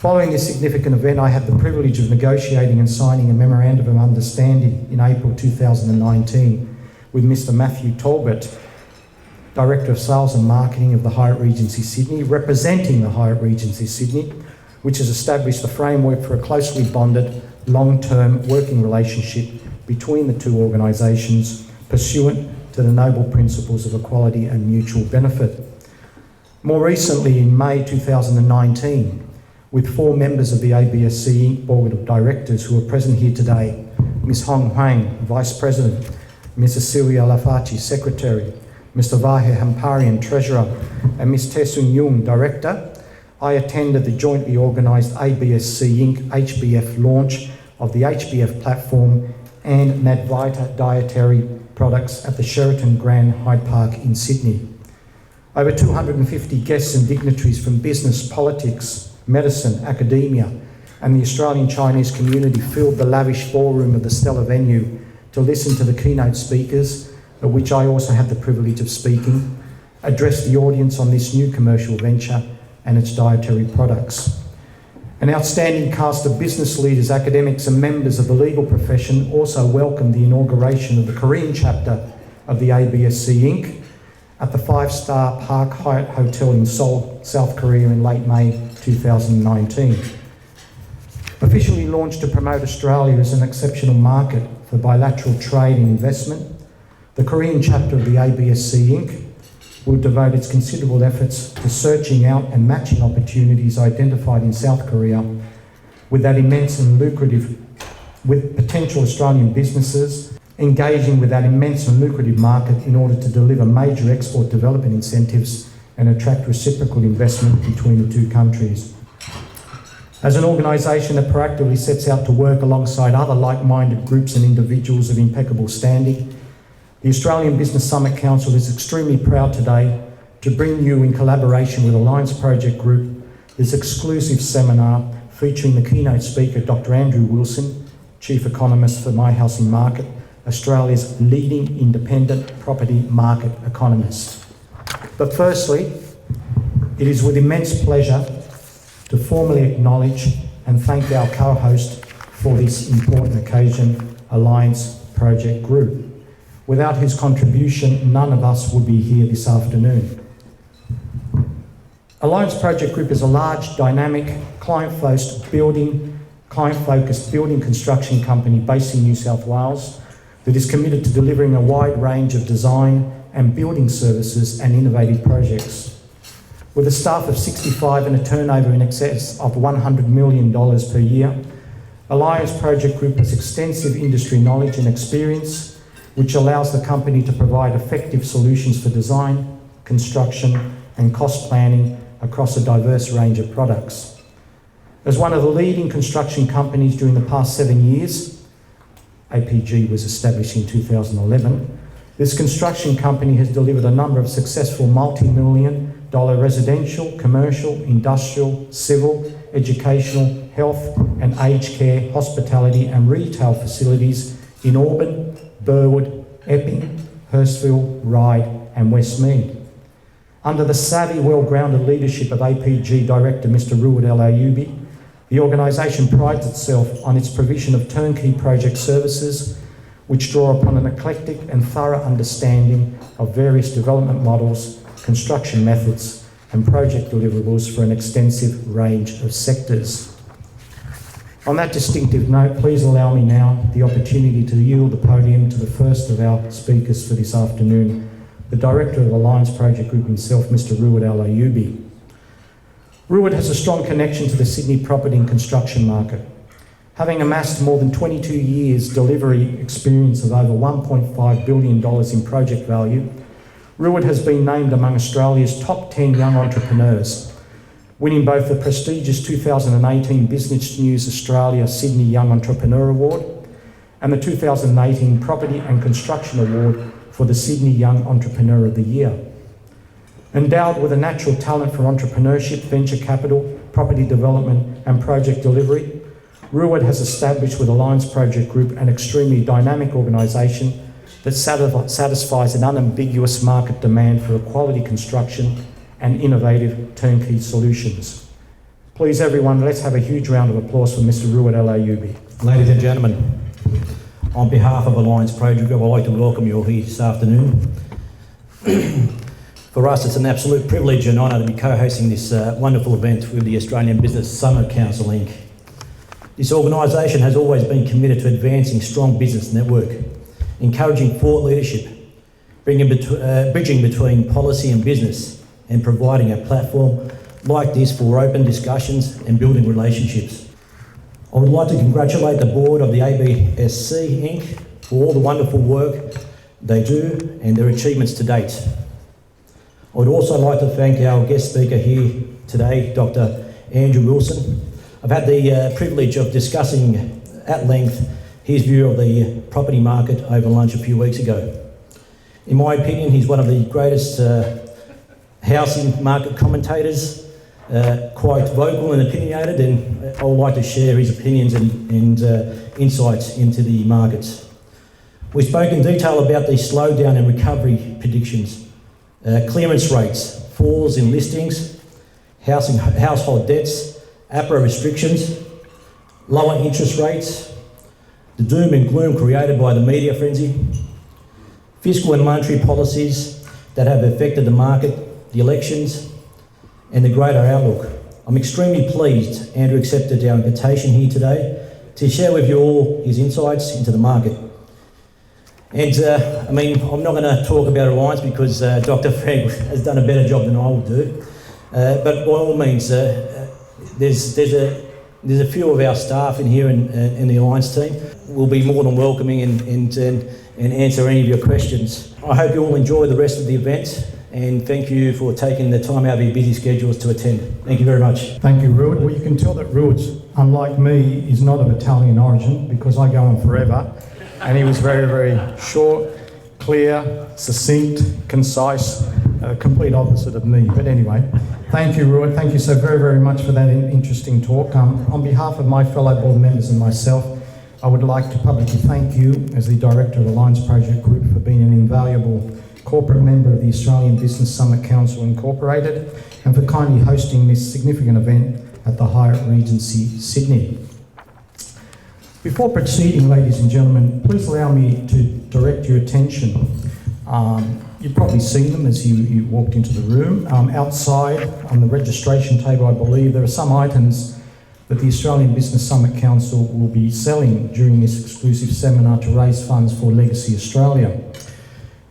Following this significant event, I had the privilege of negotiating and signing a memorandum of understanding in April 2019 with Mr. Matthew Talbot, Director of Sales and Marketing of the Hyatt Regency Sydney, representing the Hyatt Regency Sydney, which has established the framework for a closely bonded, long-term working relationship between the two organisations, pursuant to the noble principles of equality and mutual benefit. More recently, in May 2019, with 4 members of the ABSC Inc. Board of Directors who are present here today, Ms. Hong Huang, Vice President, Ms. Cecilia Lafaci, Secretary, Mr. Vahe Hamparian, Treasurer, and Ms. Tessun Yung, Director, I attended the jointly organised ABSC Inc. HBF launch of the HBF platform and Nadvita dietary products at the Sheraton Grand Hyde Park in Sydney. Over 250 guests and dignitaries from business, politics, medicine, academia, and the Australian Chinese community filled the lavish ballroom of the Stellar venue to listen to the keynote speakers, of which I also had the privilege of speaking, address the audience on this new commercial venture and its dietary products. An outstanding cast of business leaders, academics and members of the legal profession also welcomed the inauguration of the Korean chapter of the ABSC Inc. at the 5-star Park Hyatt Hotel in Seoul, South Korea in late May 2019. Officially launched to promote Australia as an exceptional market for bilateral trade and investment, the Korean chapter of the ABSC Inc. will devote its considerable efforts to searching out and matching opportunities identified in South Korea with potential Australian businesses, engaging with that immense and lucrative market in order to deliver major export development incentives and attract reciprocal investment between the two countries. As an organisation that proactively sets out to work alongside other like-minded groups and individuals of impeccable standing, the Australian Business Summit Council is extremely proud today to bring you, in collaboration with Alliance Project Group, this exclusive seminar featuring the keynote speaker, Dr. Andrew Wilson, Chief Economist for My Housing Market, Australia's leading independent property market economist. But firstly, it is with immense pleasure to formally acknowledge and thank our co-host for this important occasion, Alliance Project Group. Without his contribution, none of us would be here this afternoon. Alliance Project Group is a large, dynamic, client-focused building construction company based in New South Wales that is committed to delivering a wide range of design and building services and innovative projects. With a staff of 65 and a turnover in excess of $100 million per year, Alliance Project Group has extensive industry knowledge and experience, which allows the company to provide effective solutions for design, construction, and cost planning across a diverse range of products. As one of the leading construction companies during the past 7 years, APG was established in 2011, this construction company has delivered a number of successful multi-million-dollar residential, commercial, industrial, civil, educational, health and aged care, hospitality and retail facilities in Auburn, Burwood, Epping, Hurstville, Ryde and Westmead. Under the savvy, well-grounded leadership of APG Director Mr. Ruud El Ayoubi, the organisation prides itself on its provision of turnkey project services which draw upon an eclectic and thorough understanding of various development models, construction methods and project deliverables for an extensive range of sectors. On that distinctive note, please allow me now the opportunity to yield the podium to the first of our speakers for this afternoon, the Director of Alliance Project Group himself, Mr. Ruud El Ayoubi. Ruud has a strong connection to the Sydney property and construction market. Having amassed more than 22 years delivery experience of over $1.5 billion in project value, Ruud has been named among Australia's top 10 young entrepreneurs, winning both the prestigious 2018 Business News Australia Sydney Young Entrepreneur Award and the 2018 Property and Construction Award for the Sydney Young Entrepreneur of the Year. Endowed with a natural talent for entrepreneurship, venture capital, property development and project delivery, Ruud has established with Alliance Project Group an extremely dynamic organisation that satisfies an unambiguous market demand for quality construction and innovative turnkey solutions. Please everyone, let's have a huge round of applause for Mr. Ruud Alayoubi. Ladies and gentlemen, on behalf of Alliance Project Group, I'd like to welcome you all here this afternoon. For us, it's an absolute privilege and honour to be co-hosting this wonderful event with the Australian Business Summit Council Inc. This organisation has always been committed to advancing strong business network, encouraging thought leadership, bridging between policy and business, and providing a platform like this for open discussions and building relationships. I would like to congratulate the board of the ABSC Inc. for all the wonderful work they do and their achievements to date. I would also like to thank our guest speaker here today, Dr. Andrew Wilson. I've had the privilege of discussing at length his view of the property market over lunch a few weeks ago. In my opinion, he's one of the greatest housing market commentators, quite vocal and opinionated, and I would like to share his opinions and insights into the markets. We spoke in detail about the slowdown and recovery predictions, clearance rates, falls in listings, household debts, APRA restrictions, lower interest rates, the doom and gloom created by the media frenzy, fiscal and monetary policies that have affected the market, the elections, and the greater outlook. I'm extremely pleased Andrew accepted our invitation here today to share with you all his insights into the market. And I'm not going to talk about Alliance because Dr. Frank has done a better job than I will do. But by all means, there's a few of our staff in here in the Alliance team. We'll be more than welcoming and answer any of your questions. I hope you all enjoy the rest of the event, and thank you for taking the time out of your busy schedules to attend. Thank you very much. Thank you, Ruud. Well, you can tell that Ruud, unlike me, is not of Italian origin because I go on forever. And he was very, very short, clear, succinct, concise, complete opposite of me. But anyway, thank you, Ruud. Thank you so very, very much for that interesting talk. On behalf of my fellow board members and myself, I would like to publicly thank you as the Director of Alliance Project Group for being an invaluable corporate member of the Australian Business Summit Council Incorporated and for kindly hosting this significant event at the Hyatt Regency, Sydney. Before proceeding, ladies and gentlemen, please allow me to direct your attention. You've probably seen them as you walked into the room. Outside on the registration table, I believe, there are some items that the Australian Business Summit Council will be selling during this exclusive seminar to raise funds for Legacy Australia.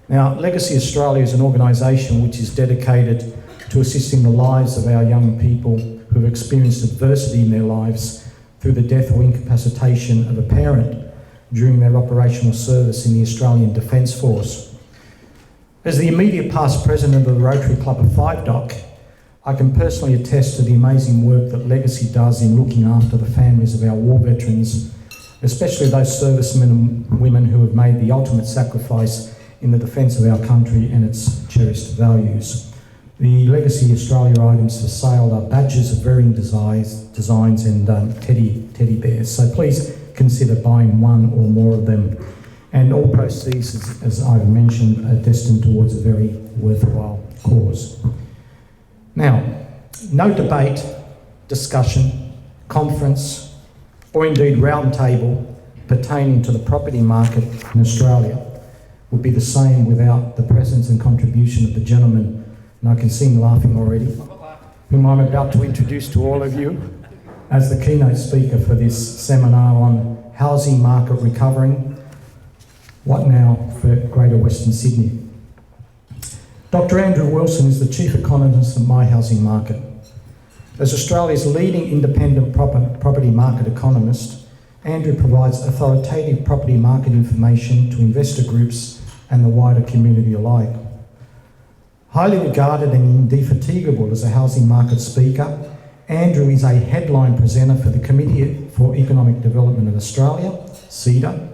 Now, Legacy Australia is an organisation which is dedicated to assisting the lives of our young people who have experienced adversity in their lives through the death or incapacitation of a parent during their operational service in the Australian Defence Force. As the immediate past president of the Rotary Club of Five Dock, I can personally attest to the amazing work that Legacy does in looking after the families of our war veterans, especially those servicemen and women who have made the ultimate sacrifice in the defence of our country and its cherished values. The Legacy Australia items for sale are badges of varying designs and teddy bears. So please consider buying one or more of them. And all proceeds, as I've mentioned, are destined towards a very worthwhile cause. Now, no debate, discussion, conference, or indeed roundtable pertaining to the property market in Australia would be the same without the presence and contribution of the gentleman, and I can see him laughing already, whom I'm about to introduce to all of you as the keynote speaker for this seminar on housing market recovering. What now for Greater Western Sydney? Dr. Andrew Wilson is the Chief Economist of My Housing Market. As Australia's leading independent property market economist, Andrew provides authoritative property market information to investor groups and the wider community alike. Highly regarded and indefatigable as a housing market speaker, Andrew is a headline presenter for the Committee for Economic Development of Australia, CEDA,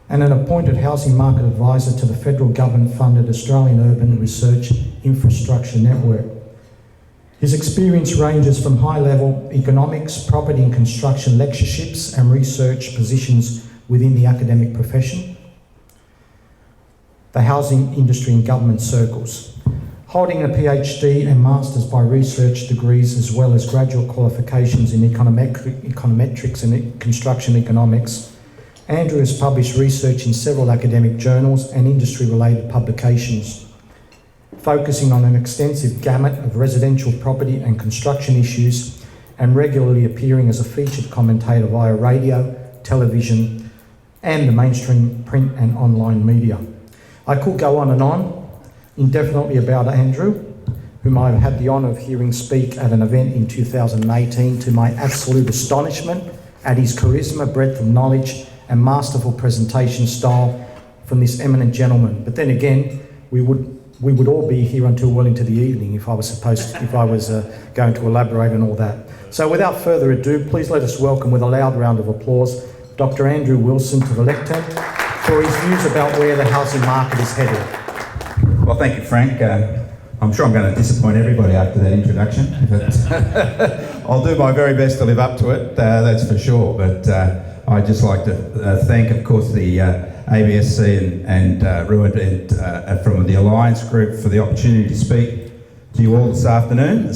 and an appointed housing market advisor to the federal government-funded Australian Urban Research Infrastructure Network. His experience ranges from high-level economics, property and construction lectureships and research positions within the academic profession, the housing industry and government circles. Holding a PhD and Masters by Research degrees as well as graduate qualifications in econometrics and construction economics, Andrew has published research in several academic journals and industry-related publications, focusing on an extensive gamut of residential property and construction issues and regularly appearing as a featured commentator via radio, television, and the mainstream print and online media. I could go on and on indefinitely about Andrew, whom I've had the honour of hearing speak at an event in 2018 to my absolute astonishment at his charisma, breadth of knowledge and masterful presentation style from this eminent gentleman. But then again, we would all be here until well into the evening if I was going to elaborate on all that. So without further ado, please let us welcome with a loud round of applause Dr. Andrew Wilson to the lectern for his views about where the housing market is headed. Well, thank you, Frank. I'm sure I'm going to disappoint everybody after that introduction, but I'll do my very best to live up to it, that's for sure. But I'd just like to thank, of course, the ABSC and Ruud from the Alliance group for the opportunity to speak to you all this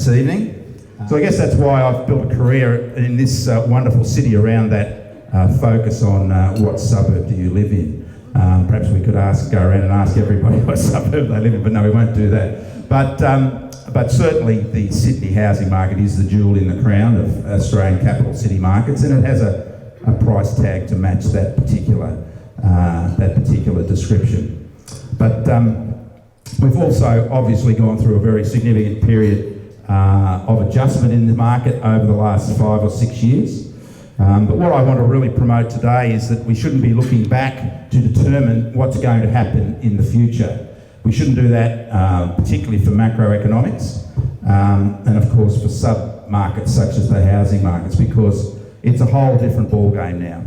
evening. So I guess that's why I've built a career in this wonderful city around that focus on what suburb do you live in. Perhaps we could go around and ask everybody what suburb they live in, but no, we won't do that. But certainly the Sydney housing market is the jewel in the crown of Australian capital city markets, and it has a price tag to match that particular description. But we've also obviously gone through a very significant period of adjustment in the market over the last 5 or 6 years. But what I want to really promote today is that we shouldn't be looking back to determine what's going to happen in the future. We shouldn't do that, particularly for macroeconomics, and of course for sub-markets such as the housing markets, because it's a whole different ballgame now.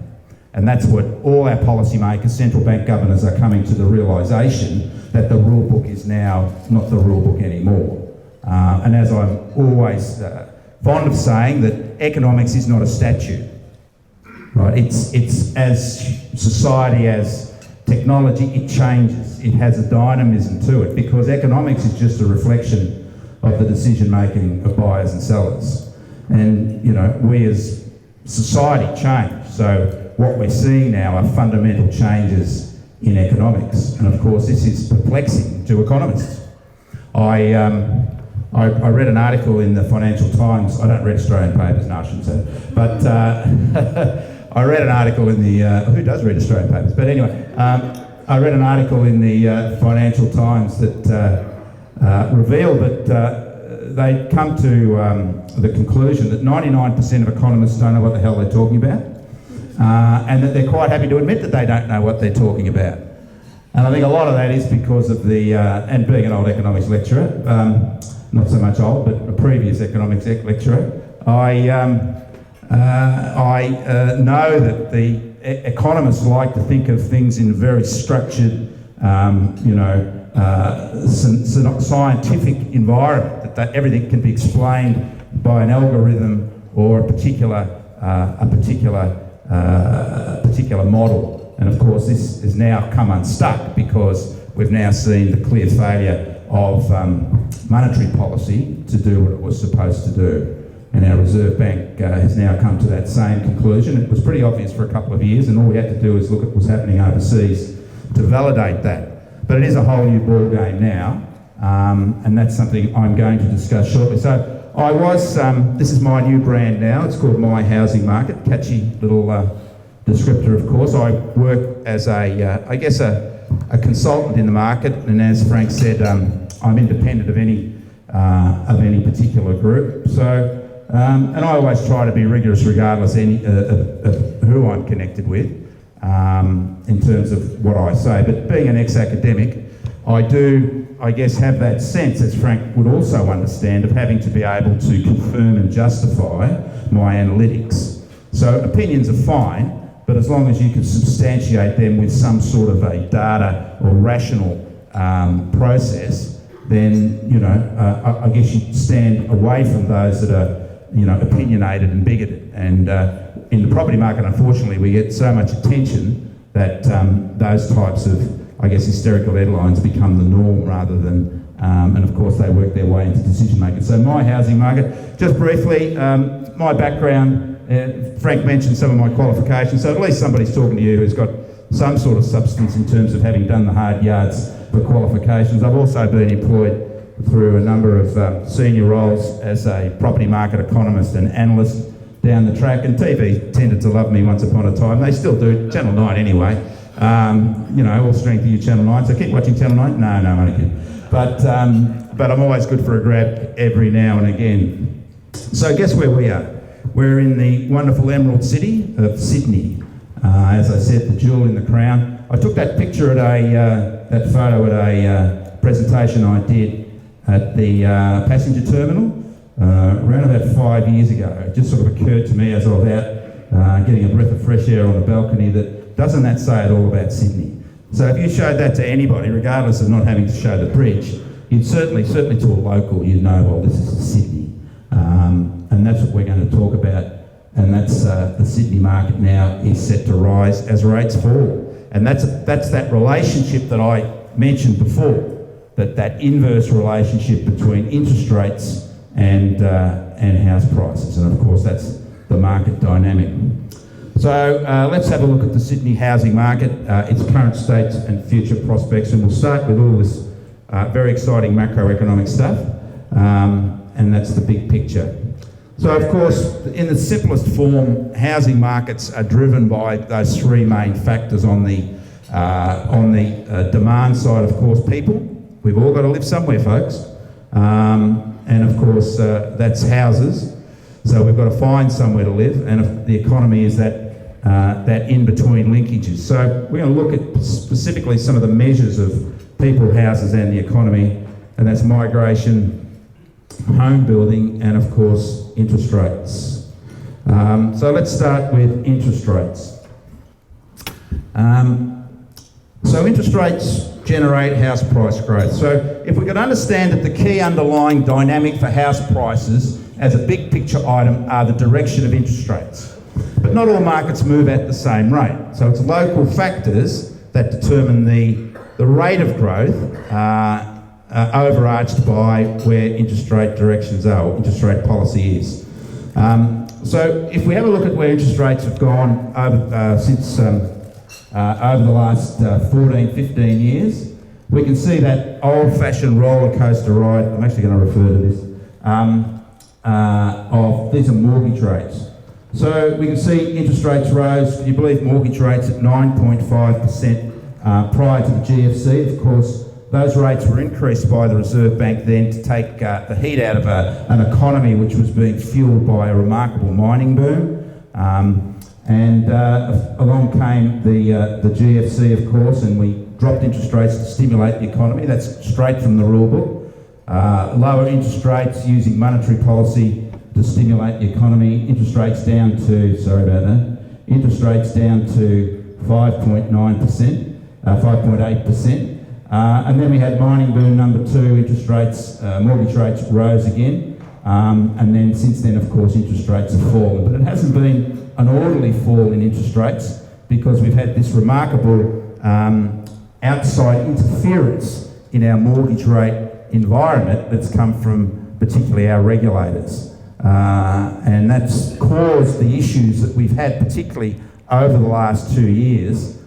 And that's what all our policymakers, central bank governors are coming to the realisation that the rule book is now not the rule book anymore. And as I'm always fond of saying, that economics is not a statute. Right? It's as society, as technology, it changes. It has a dynamism to it, because economics is just a reflection of the decision making of buyers and sellers. And we as society change. So what we're seeing now are fundamental changes in economics. And of course, this is perplexing to economists. I read an article in the Financial Times. I don't read Australian papers, no, I shouldn't say. But I read an article in the, who does read Australian papers? But anyway, I read an article in the Financial Times that revealed that they'd come to the conclusion that 99% of economists don't know what the hell they're talking about, and that they're quite happy to admit that they don't know what they're talking about. And I think a lot of that is because of the, and being an old economics lecturer, not so much old, but a previous economics lecturer, I know that the economists like to think of things in a very structured, scientific environment, that everything can be explained by an algorithm or a particular model. And of course, this has now come unstuck, because we've now seen the clear failure of monetary policy to do what it was supposed to do. And our Reserve Bank has now come to that same conclusion. It was pretty obvious for a couple of years, and all we had to do is look at what's happening overseas to validate that. But it is a whole new ballgame now, and that's something I'm going to discuss shortly. So I was, this is my new brand now. It's called My Housing Market. Catchy little descriptor, of course. I work as a consultant in the market, and as Frank said, I'm independent of any particular group. So, and I always try to be rigorous regardless of who I'm connected with in terms of what I say. But being an ex-academic, I do, I guess, have that sense, as Frank would also understand, of having to be able to confirm and justify my analytics. So opinions are fine, but as long as you can substantiate them with some sort of a data or rational process, then, I guess you stand away from those that are, opinionated and bigoted. And in the property market, unfortunately, we get so much attention that those types of, I guess, hysterical headlines become the norm rather than and of course they work their way into decision making. So my housing market, just briefly, my background, Frank mentioned some of my qualifications, so at least somebody's talking to you who's got some sort of substance in terms of having done the hard yards for qualifications. I've also been employed through a number of senior roles as a property market economist and analyst down the track, and TV tended to love me once upon a time. They still do, Channel 9 anyway. You know, all strength to you, Channel 9, so keep watching Channel 9. No, I'm only kidding. But I'm always good for a grab every now and again. So guess where we are? We're in the wonderful Emerald City of Sydney. As I said, the jewel in the crown. I took that picture at that photo at a presentation I did at the passenger terminal around about 5 years ago. It just sort of occurred to me as I was out getting a breath of fresh air on the balcony that doesn't that say it all about Sydney? So if you showed that to anybody, regardless of not having to show the bridge, you'd certainly to a local, you'd know, well, this is Sydney. And that's what we're going to talk about. And that's the Sydney market now is set to rise as rates fall. And that's that relationship that I mentioned before, that inverse relationship between interest rates and house prices. And of course, that's the market dynamic. So let's have a look at the Sydney housing market, its current state and future prospects. And we'll start with all this very exciting macroeconomic stuff. And that's the big picture. So of course, in the simplest form, housing markets are driven by those three main factors. On the demand side, of course, people. We've all got to live somewhere, folks. And of course, that's houses. So we've got to find somewhere to live, and the economy is that in-between linkages. So we're going to look at specifically some of the measures of people, houses and the economy, and that's migration, home building, and of course interest rates. So let's start with interest rates. So interest rates generate house price growth. So if we can understand that the key underlying dynamic for house prices as a big picture item are the direction of interest rates. But not all markets move at the same rate. So it's local factors that determine the rate of growth overarched by where interest rate directions are, or interest rate policy is. So if we have a look at where interest rates have gone over, since over the last 14, 15 years, we can see that old-fashioned roller coaster ride. I'm actually going to refer to this. These are mortgage rates. So we can see interest rates rose. Can you believe mortgage rates at 9.5% prior to the GFC? Of course, those rates were increased by the Reserve Bank then to take the heat out of an economy which was being fuelled by a remarkable mining boom. Along came the GFC, of course, and we dropped interest rates to stimulate the economy. That's straight from the rule book. Lower interest rates using monetary policy to stimulate the economy. Interest rates down to, interest rates down to 5.9%, 5.8%. And then we had mining boom number 2, interest rates, mortgage rates rose again. And then since then, of course, interest rates have fallen. But it hasn't been an orderly fall in interest rates because we've had this remarkable outside interference in our mortgage rate environment that's come from particularly our regulators. And that's caused the issues that we've had, particularly over the last 2 years,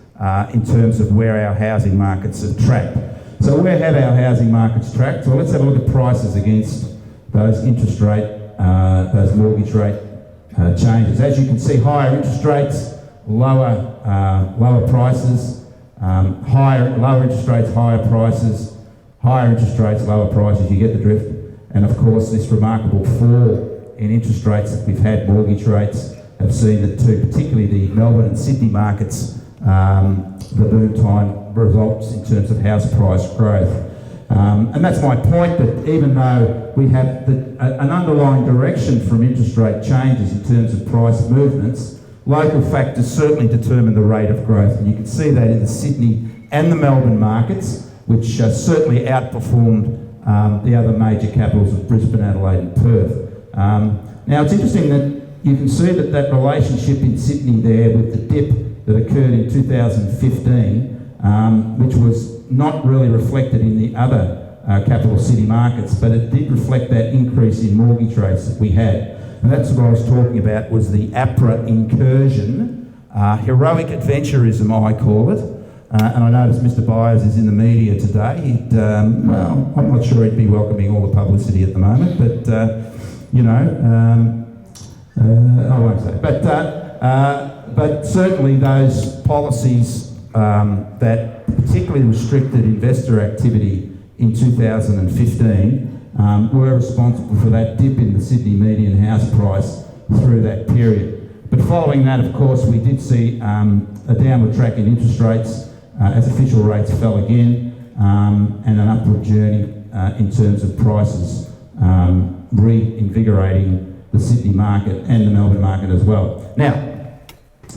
in terms of where our housing markets have tracked. So where have our housing markets tracked? Well, let's have a look at prices against those interest rate, those mortgage rate changes. As you can see, higher interest rates, lower prices, lower interest rates, higher prices, higher interest rates, lower prices, you get the drift. And of course, this remarkable fall in interest rates that we've had, mortgage rates, have seen that too, particularly the Melbourne and Sydney markets, the boom time results in terms of house price growth. And that's my point, that even though we have an underlying direction from interest rate changes in terms of price movements, local factors certainly determine the rate of growth. And you can see that in the Sydney and the Melbourne markets, which certainly outperformed the other major capitals of Brisbane, Adelaide and Perth. Now it's interesting that you can see that relationship in Sydney there with the dip that occurred in 2015, which was not really reflected in the other capital city markets, but it did reflect that increase in mortgage rates that we had. And that's what I was talking about, was the APRA incursion, heroic adventurism I call it. And I notice Mr. Byers is in the media today. Well, I'm not sure he'd be welcoming all the publicity at the moment, but, I won't say. But certainly those policies that particularly restricted investor activity in 2015 were responsible for that dip in the Sydney median house price through that period. But following that, of course, we did see a downward track in interest rates as official rates fell again, and an upward journey in terms of prices, reinvigorating the Sydney market and the Melbourne market as well. Now,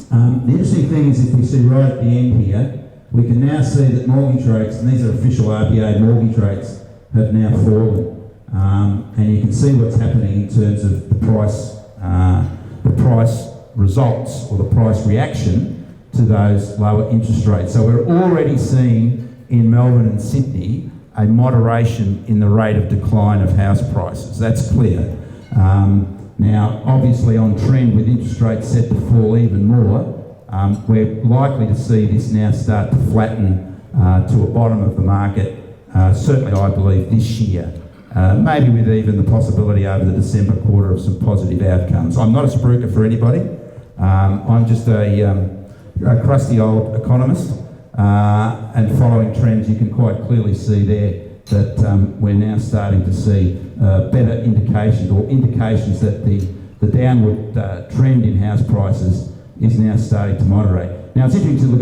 the interesting thing is, if we see right at the end here, we can now see that mortgage rates, and these are official RBA mortgage rates, have now fallen. And you can see what's happening in terms of the price results, or the price reaction to those lower interest rates. So we're already seeing in Melbourne and Sydney a moderation in the rate of decline of house prices. That's clear. Now, obviously on trend with interest rates set to fall even more, we're likely to see this now start to flatten to a bottom of the market, certainly I believe this year. Maybe with even the possibility over the December quarter of some positive outcomes. I'm not a spruiker for anybody. I'm just a crusty old economist, and following trends, you can quite clearly see there that we're now starting to see better indications, or indications that the downward trend in house prices is now starting to moderate. Now, it's interesting to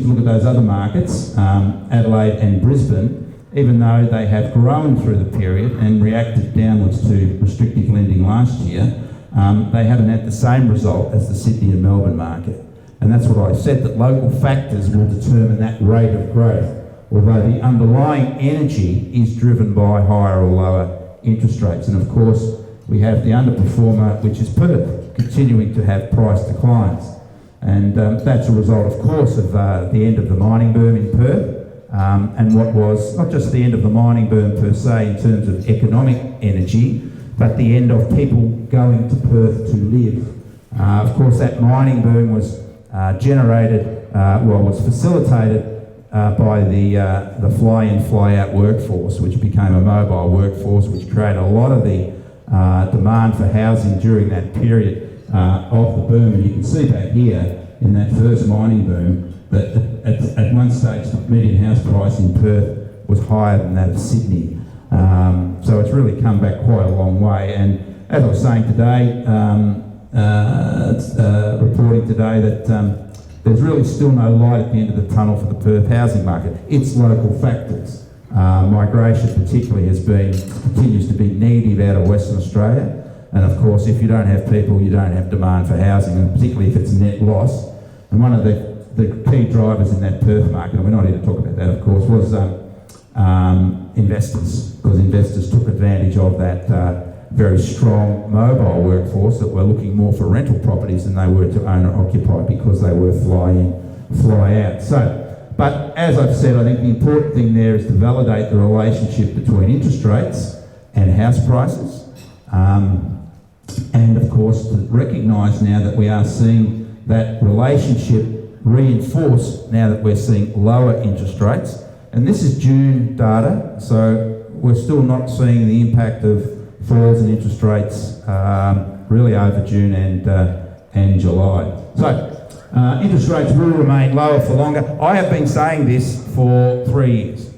look at those other markets, Adelaide and Brisbane, even though they have grown through the period and reacted downwards to restrictive lending last year, they haven't had the same result as the Sydney and Melbourne market. And that's what I said, that local factors will determine that rate of growth, although the underlying energy is driven by higher or lower interest rates. And of course, we have the underperformer, which is Perth, continuing to have price declines. And that's a result, of course, of the end of the mining boom in Perth, and what was not just the end of the mining boom per se in terms of economic energy, but the end of people going to Perth to live. Of course, that mining boom was was facilitated by the fly-in, fly-out workforce, which became a mobile workforce, which created a lot of the demand for housing during that period of the boom. And you can see back here in that first mining boom that at one stage the median house price in Perth was higher than that of Sydney. So it's really come back quite a long way. And as I was saying today, reporting today that there's really still no light at the end of the tunnel for the Perth housing market. It's local factors. Migration particularly continues to be negative out of Western Australia. And of course, if you don't have people, you don't have demand for housing, and particularly if it's net loss. And one of the key drivers in that Perth market, and we're not here to talk about that, of course, was investors, because investors took advantage of that very strong mobile workforce that were looking more for rental properties than they were to own or occupy, because they were fly in, fly out. So, but as I've said, I think the important thing there is to validate the relationship between interest rates and house prices. And of course, to recognise now that we are seeing that relationship reinforced now that we're seeing lower interest rates. And this is June data, so we're still not seeing the impact of falls in interest rates really over June and July. So interest rates will remain lower for longer. I have been saying this for 3 years.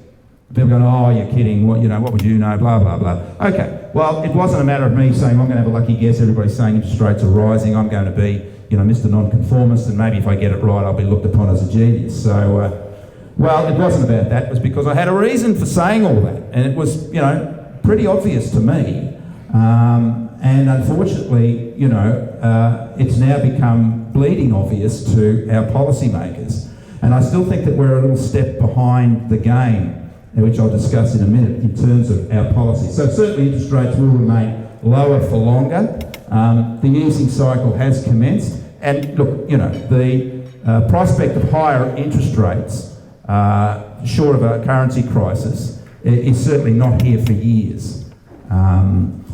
People going, oh, you're kidding, what would you know, blah, blah, blah. Okay, well, it wasn't a matter of me saying, I'm going to have a lucky guess, everybody's saying interest rates are rising, I'm going to be, Mr. Nonconformist, and maybe if I get it right, I'll be looked upon as a genius. So, well, it wasn't about that. It was because I had a reason for saying all that, and it was, pretty obvious to me. And unfortunately, it's now become bleeding obvious to our policymakers. And I still think that we're a little step behind the game, which I'll discuss in a minute, in terms of our policy. So certainly interest rates will remain lower for longer. The easing cycle has commenced. And look, the prospect of higher interest rates, short of a currency crisis, is certainly not here for years.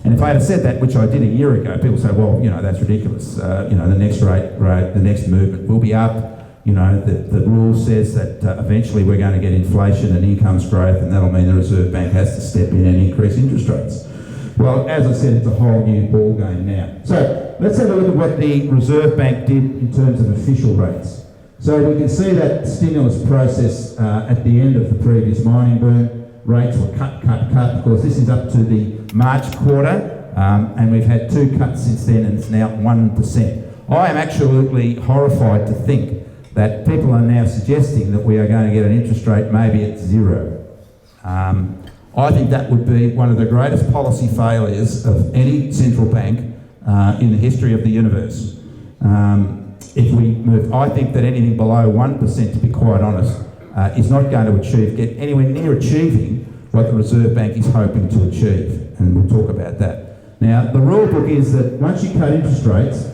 And if I had said that, which I did a year ago, people say, well, that's ridiculous. The next rate, the next movement will be up. The rule says that eventually we're going to get inflation and incomes growth, and that'll mean the Reserve Bank has to step in and increase interest rates. Well, as I said, it's a whole new ball game now. So let's have a look at what the Reserve Bank did in terms of official rates. So we can see that stimulus process at the end of the previous mining boom. Rates were cut. Of course, this is up to the March quarter, and we've had 2 cuts since then, and it's now 1%. I am absolutely horrified to think that people are now suggesting that we are going to get an interest rate maybe at 0. I think that would be one of the greatest policy failures of any central bank in the history of the universe. If we move, I think that anything below 1%, to be quite honest, is not going to get anywhere near achieving what the Reserve Bank is hoping to achieve, and we'll talk about that. Now, the rule book is that once you cut interest rates,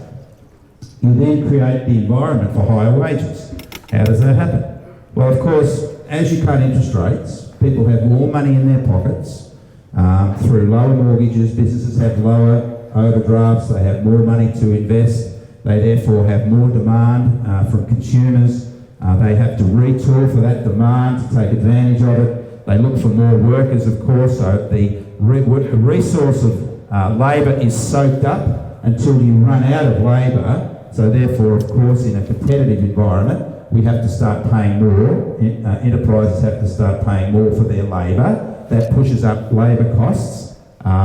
you then create the environment for higher wages. How does that happen? Well, of course, as you cut interest rates, people have more money in their pockets through lower mortgages. Businesses have lower overdrafts. They have more money to invest. They therefore have more demand from consumers. They have to retool for that demand to take advantage of it. They look for more workers, of course, so the resource of labour is soaked up until you run out of labour. So therefore, of course, in a competitive environment, we have to start paying more. Enterprises have to start paying more for their labour. That pushes up labour costs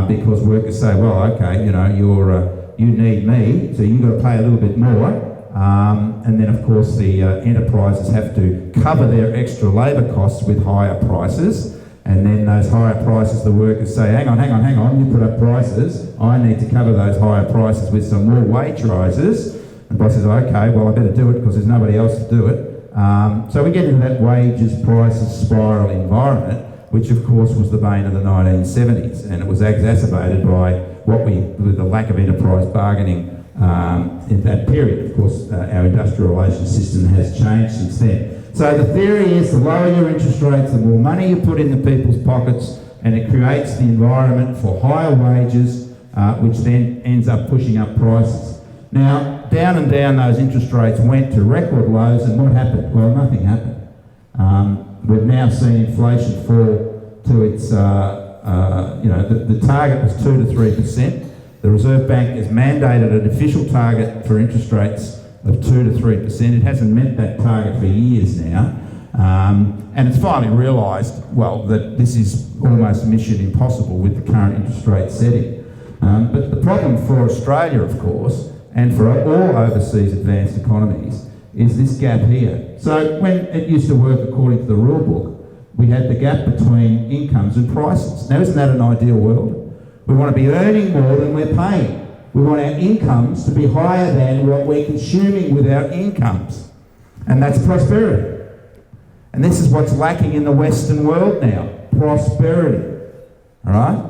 because workers say, well, okay, you need me, so you've got to pay a little bit more. And then, of course, the enterprises have to cover their extra labour costs with higher prices. And then those higher prices, the workers say, hang on, you put up prices. I need to cover those higher prices with some more wage rises. And the boss says, okay, well, I better do it because there's nobody else to do it. So we get into that wages, prices, spiral environment, which, of course, was the bane of the 1970s. And it was exacerbated by with the lack of enterprise bargaining in that period. Of course, our industrial relations system has changed since then. So the theory is the lower your interest rates, the more money you put into people's pockets, and it creates the environment for higher wages, which then ends up pushing up prices. Now, down and down those interest rates went to record lows, and what happened? Well, nothing happened. We've now seen inflation fall to its, the target was 2 to 3%. The Reserve Bank has mandated an official target for interest rates of 2 to 3%. It hasn't met that target for years now. And it's finally realised, well, that this is almost mission impossible with the current interest rate setting. But the problem for Australia, of course, and for all overseas advanced economies, is this gap here. So when it used to work according to the rule book, we had the gap between incomes and prices. Now, isn't that an ideal world? We want to be earning more than we're paying. We want our incomes to be higher than what we're consuming with our incomes. And that's prosperity. And this is what's lacking in the Western world now, prosperity. All right?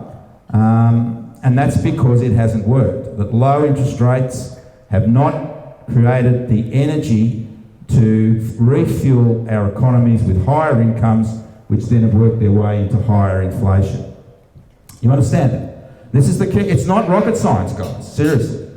And that's because it hasn't worked. That low interest rates have not created the energy to refuel our economies with higher incomes, which then have worked their way into higher inflation. You understand that? This is the key. It's not rocket science, guys, seriously.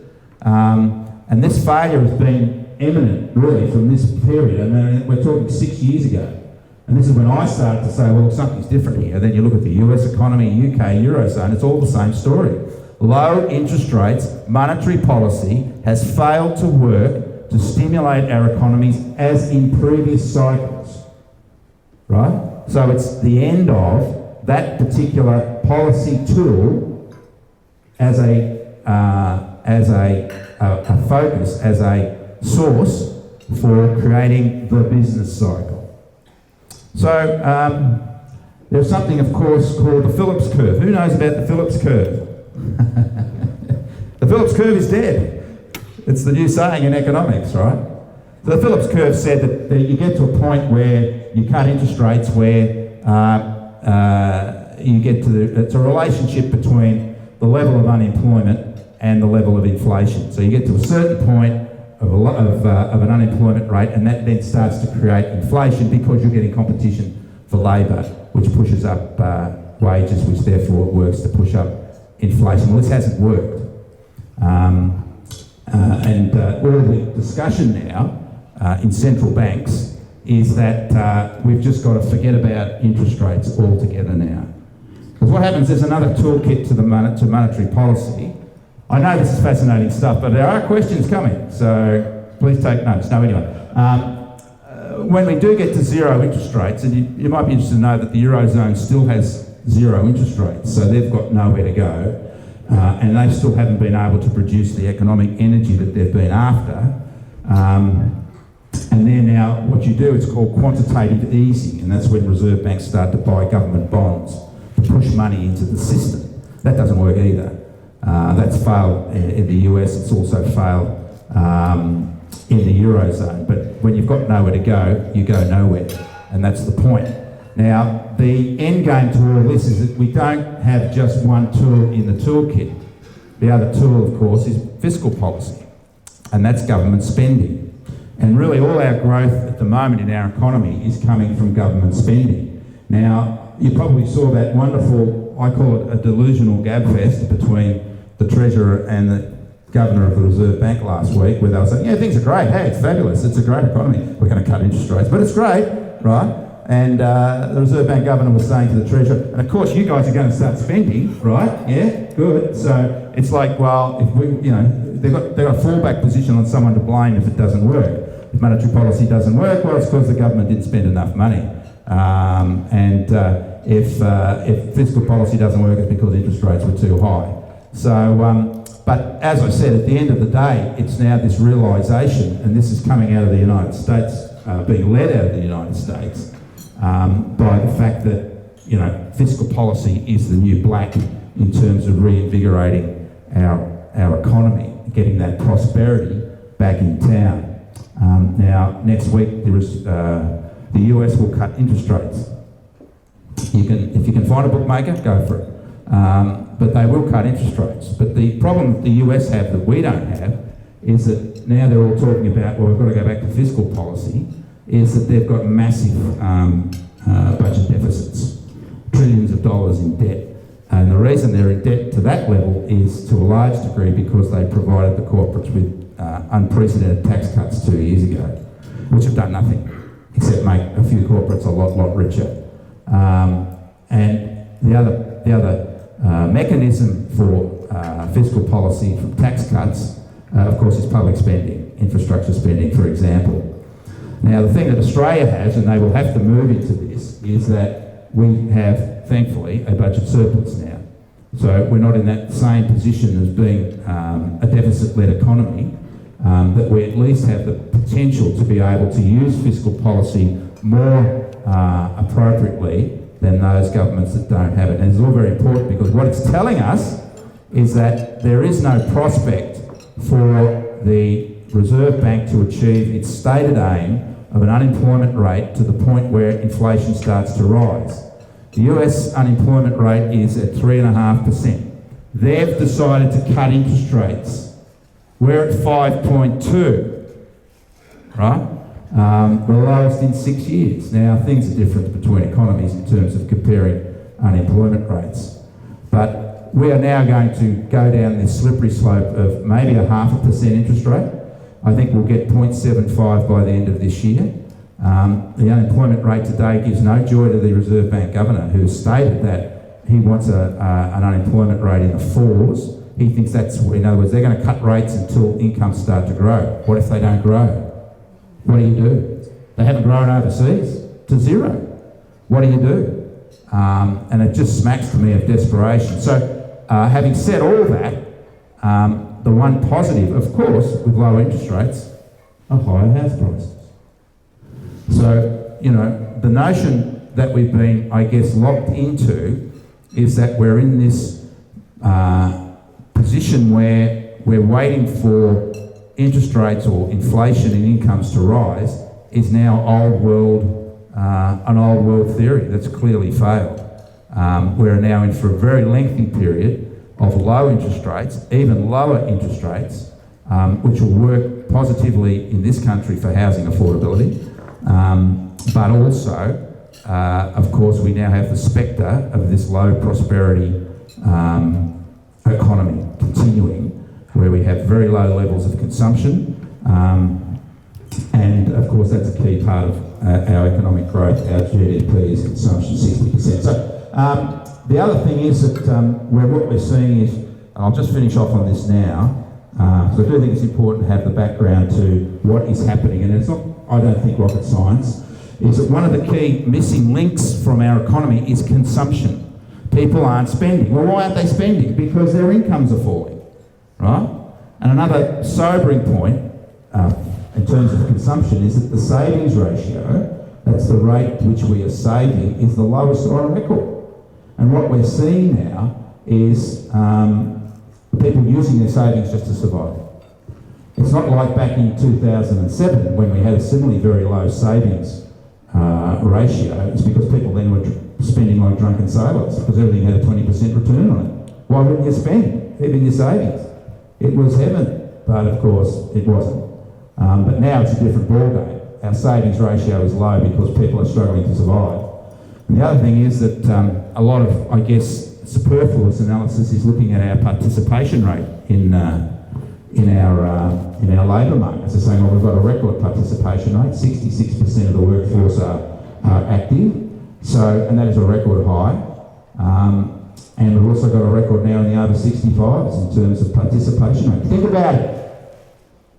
And this failure has been eminent, really, from this period. I mean, we're talking 6 years ago. And this is when I started to say, well, something's different here. Then you look at the US economy, UK, Eurozone, it's all the same story. Low interest rates, monetary policy has failed to work to stimulate our economies as in previous cycles, right? So it's the end of that particular policy tool as a focus, as a source for creating the business cycle. So there's something, of course, called the Phillips curve. Who knows about the Phillips curve? The Phillips curve is dead. It's the new saying in economics, right? So the Phillips curve said that you get to a point where you cut interest rates where you get to it's a relationship between the level of unemployment and the level of inflation. So you get to a certain point of an unemployment rate, and that then starts to create inflation because you're getting competition for labour which pushes up wages, which therefore works to push up inflation. Well, this hasn't worked. All the discussion now in central banks is that we've just got to forget about interest rates altogether now. Because what happens, there's another toolkit to monetary policy. I know this is fascinating stuff, but there are questions coming, so please take notes. No, anyway. When we do get to zero interest rates, and you might be interested to know that the Eurozone still has zero interest rates, so they've got nowhere to go, and they still haven't been able to produce the economic energy that they've been after. And then now what you do is called quantitative easing, and that's when reserve banks start to buy government bonds to push money into the system. That doesn't work either. That's failed in the US, it's also failed in the Eurozone. But when you've got nowhere to go, you go nowhere, and that's the point. Now, the end game to all this is that we don't have just one tool in the toolkit. The other tool, of course, is fiscal policy, and that's government spending. And really all our growth at the moment in our economy is coming from government spending. Now, you probably saw that wonderful, I call it a delusional gabfest between the Treasurer and the Governor of the Reserve Bank last week, where they were saying, yeah, things are great, hey, it's fabulous, it's a great economy, we're going to cut interest rates, but it's great, right? And the Reserve Bank Governor was saying to the Treasurer, and of course you guys are going to start spending, right? Yeah, good. So it's like, well, if we, they've got a fallback position on someone to blame if it doesn't work. If monetary policy doesn't work, well, it's because the government didn't spend enough money. If fiscal policy doesn't work, it's because interest rates were too high. So, but as I said, at the end of the day, it's now this realisation, and this is coming out of the United States, being led out of the United States, by the fact that, fiscal policy is the new black in terms of reinvigorating our economy, getting that prosperity back in town. Now, next week, the US will cut interest rates. If you can find a bookmaker, go for it. But they will cut interest rates. But the problem that the US have that we don't have is that now they're all talking about, well, we've got to go back to fiscal policy, is that they've got massive budget deficits, trillions of dollars in debt. And the reason they're in debt to that level is to a large degree because they provided the corporates with unprecedented tax cuts 2 years ago, which have done nothing except make a few corporates a lot richer. And the other mechanism for fiscal policy from tax cuts, of course, is public spending, infrastructure spending, for example. Now, the thing that Australia has, and they will have to move into this, is that we have, thankfully, a budget surplus now. So we're not in that same position as being a deficit-led economy, that we at least have the potential to be able to use fiscal policy more appropriately than those governments that don't have it. And it's all very important because what it's telling us is that there is no prospect for the Reserve Bank to achieve its stated aim of an unemployment rate to the point where inflation starts to rise. The US unemployment rate is at 3.5%. They've decided to cut interest rates. We're at 5.2, right? The lowest in 6 years. Now, things are different between economies in terms of comparing unemployment rates. But we are now going to go down this slippery slope of maybe a 0.5% interest rate. I think we'll get 0.75 by the end of this year. The unemployment rate today gives no joy to the Reserve Bank Governor, who has stated that he wants an unemployment rate in the 4s. He thinks that's, in other words, they're going to cut rates until incomes start to grow. What if they don't grow? What do? They haven't grown overseas to zero. What do? And it just smacks to me of desperation. So having said all that, the one positive, of course, with low interest rates, are higher house prices. So, the notion that we've been, I guess, locked into is that we're in this position where we're waiting for interest rates or inflation in incomes to rise is now an old world theory that's clearly failed. We're now in for a very lengthy period of low interest rates, even lower interest rates, which will work positively in this country for housing affordability, but also of course, we now have the spectre of this low prosperity economy continuing, where we have very low levels of consumption, and of course that's a key part of our economic growth. Our GDP is consumption, 60%. So the other thing is that what we're seeing is, and I'll just finish off on this now, because I do think it's important to have the background to what is happening, and it's not, I don't think, rocket science, is that one of the key missing links from our economy is consumption. People aren't spending. Well, why aren't they spending? Because their incomes are falling, right? And another sobering point in terms of consumption is that the savings ratio, that's the rate at which we are saving, is the lowest on record. And what we're seeing now is people using their savings just to survive. It's not like back in 2007 when we had a similarly very low savings ratio. It's because people then were spending like drunken sailors because everything had a 20% return on it. Why wouldn't you spend even your savings? It was heaven, but of course it wasn't. But now it's a different ballgame. Our savings ratio is low because people are struggling to survive. And the other thing is that a lot of, I guess, superfluous analysis is looking at our participation rate in our labour market. So saying, well, we've got a record participation rate, 66% of the workforce are active, so, and that is a record high. And we've also got a record now in the over 65s in terms of participation rate. Think about it.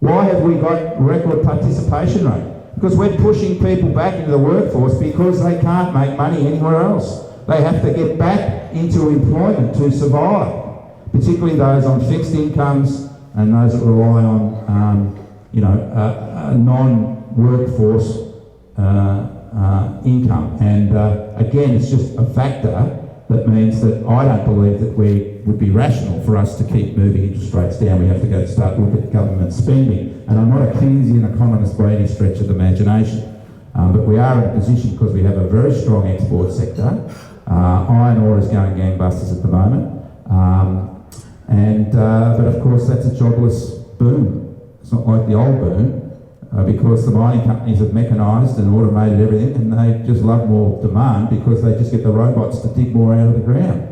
Why have we got record participation rate? Because we're pushing people back into the workforce because they can't make money anywhere else. They have to get back into employment to survive, particularly those on fixed incomes and those that rely on, non-workforce income. And again, it's just a factor that means that I don't believe that we would be rational for us to keep moving interest rates down. We have to go start looking at government spending. And I'm not a Keynesian economist by any stretch of the imagination. But we are in a position because we have a very strong export sector. Iron ore is going gangbusters at the moment. But of course that's a jobless boom. It's not like the old boom. Because the mining companies have mechanised and automated everything, and they just love more demand because they just get the robots to dig more out of the ground.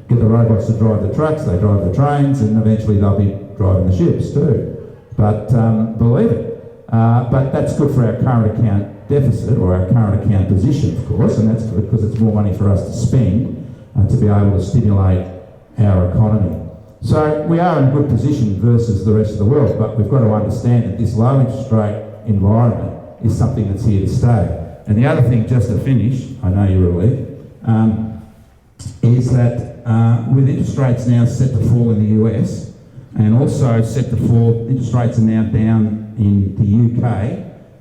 Get the robots to drive the trucks, they drive the trains, and eventually they'll be driving the ships too. But believe it. But that's good for our current account deficit, or our current account position, of course, and that's good because it's more money for us to spend to be able to stimulate our economy. So we are in a good position versus the rest of the world, but we've got to understand that this low interest rate environment is something that's here to stay. And the other thing, just to finish, I know you're relieved, is that with interest rates now set to fall in the US, and also set to fall, interest rates are now down in the UK,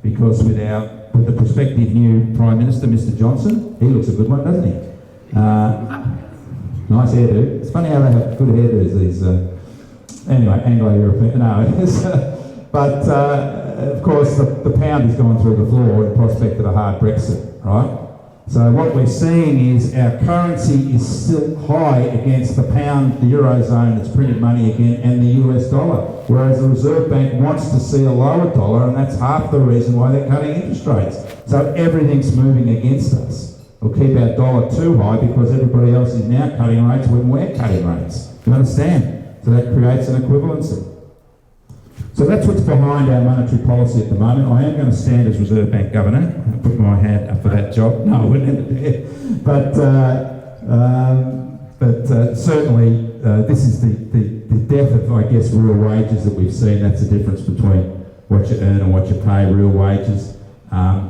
because with the prospective new Prime Minister, Mr Johnson, he looks a good one, doesn't he? Nice hairdo. It's funny how they have good hairdos, these, anyway, Anglo-European, no, it is, but of course the pound is going through the floor in prospect of a hard Brexit, right? So what we're seeing is our currency is still high against the pound, the Eurozone that's printed money again, and the US dollar, whereas the Reserve Bank wants to see a lower dollar, and that's half the reason why they're cutting interest rates. So everything's moving against us. We'll keep our dollar too high because everybody else is now cutting rates when we're cutting rates. Do you understand? So that creates an equivalency. So that's what's behind our monetary policy at the moment. I am going to stand as Reserve Bank Governor. I'll put my hand up for that job. No, I wouldn't ever do it. But certainly this is the death of, I guess, real wages that we've seen. That's the difference between what you earn and what you pay, real wages.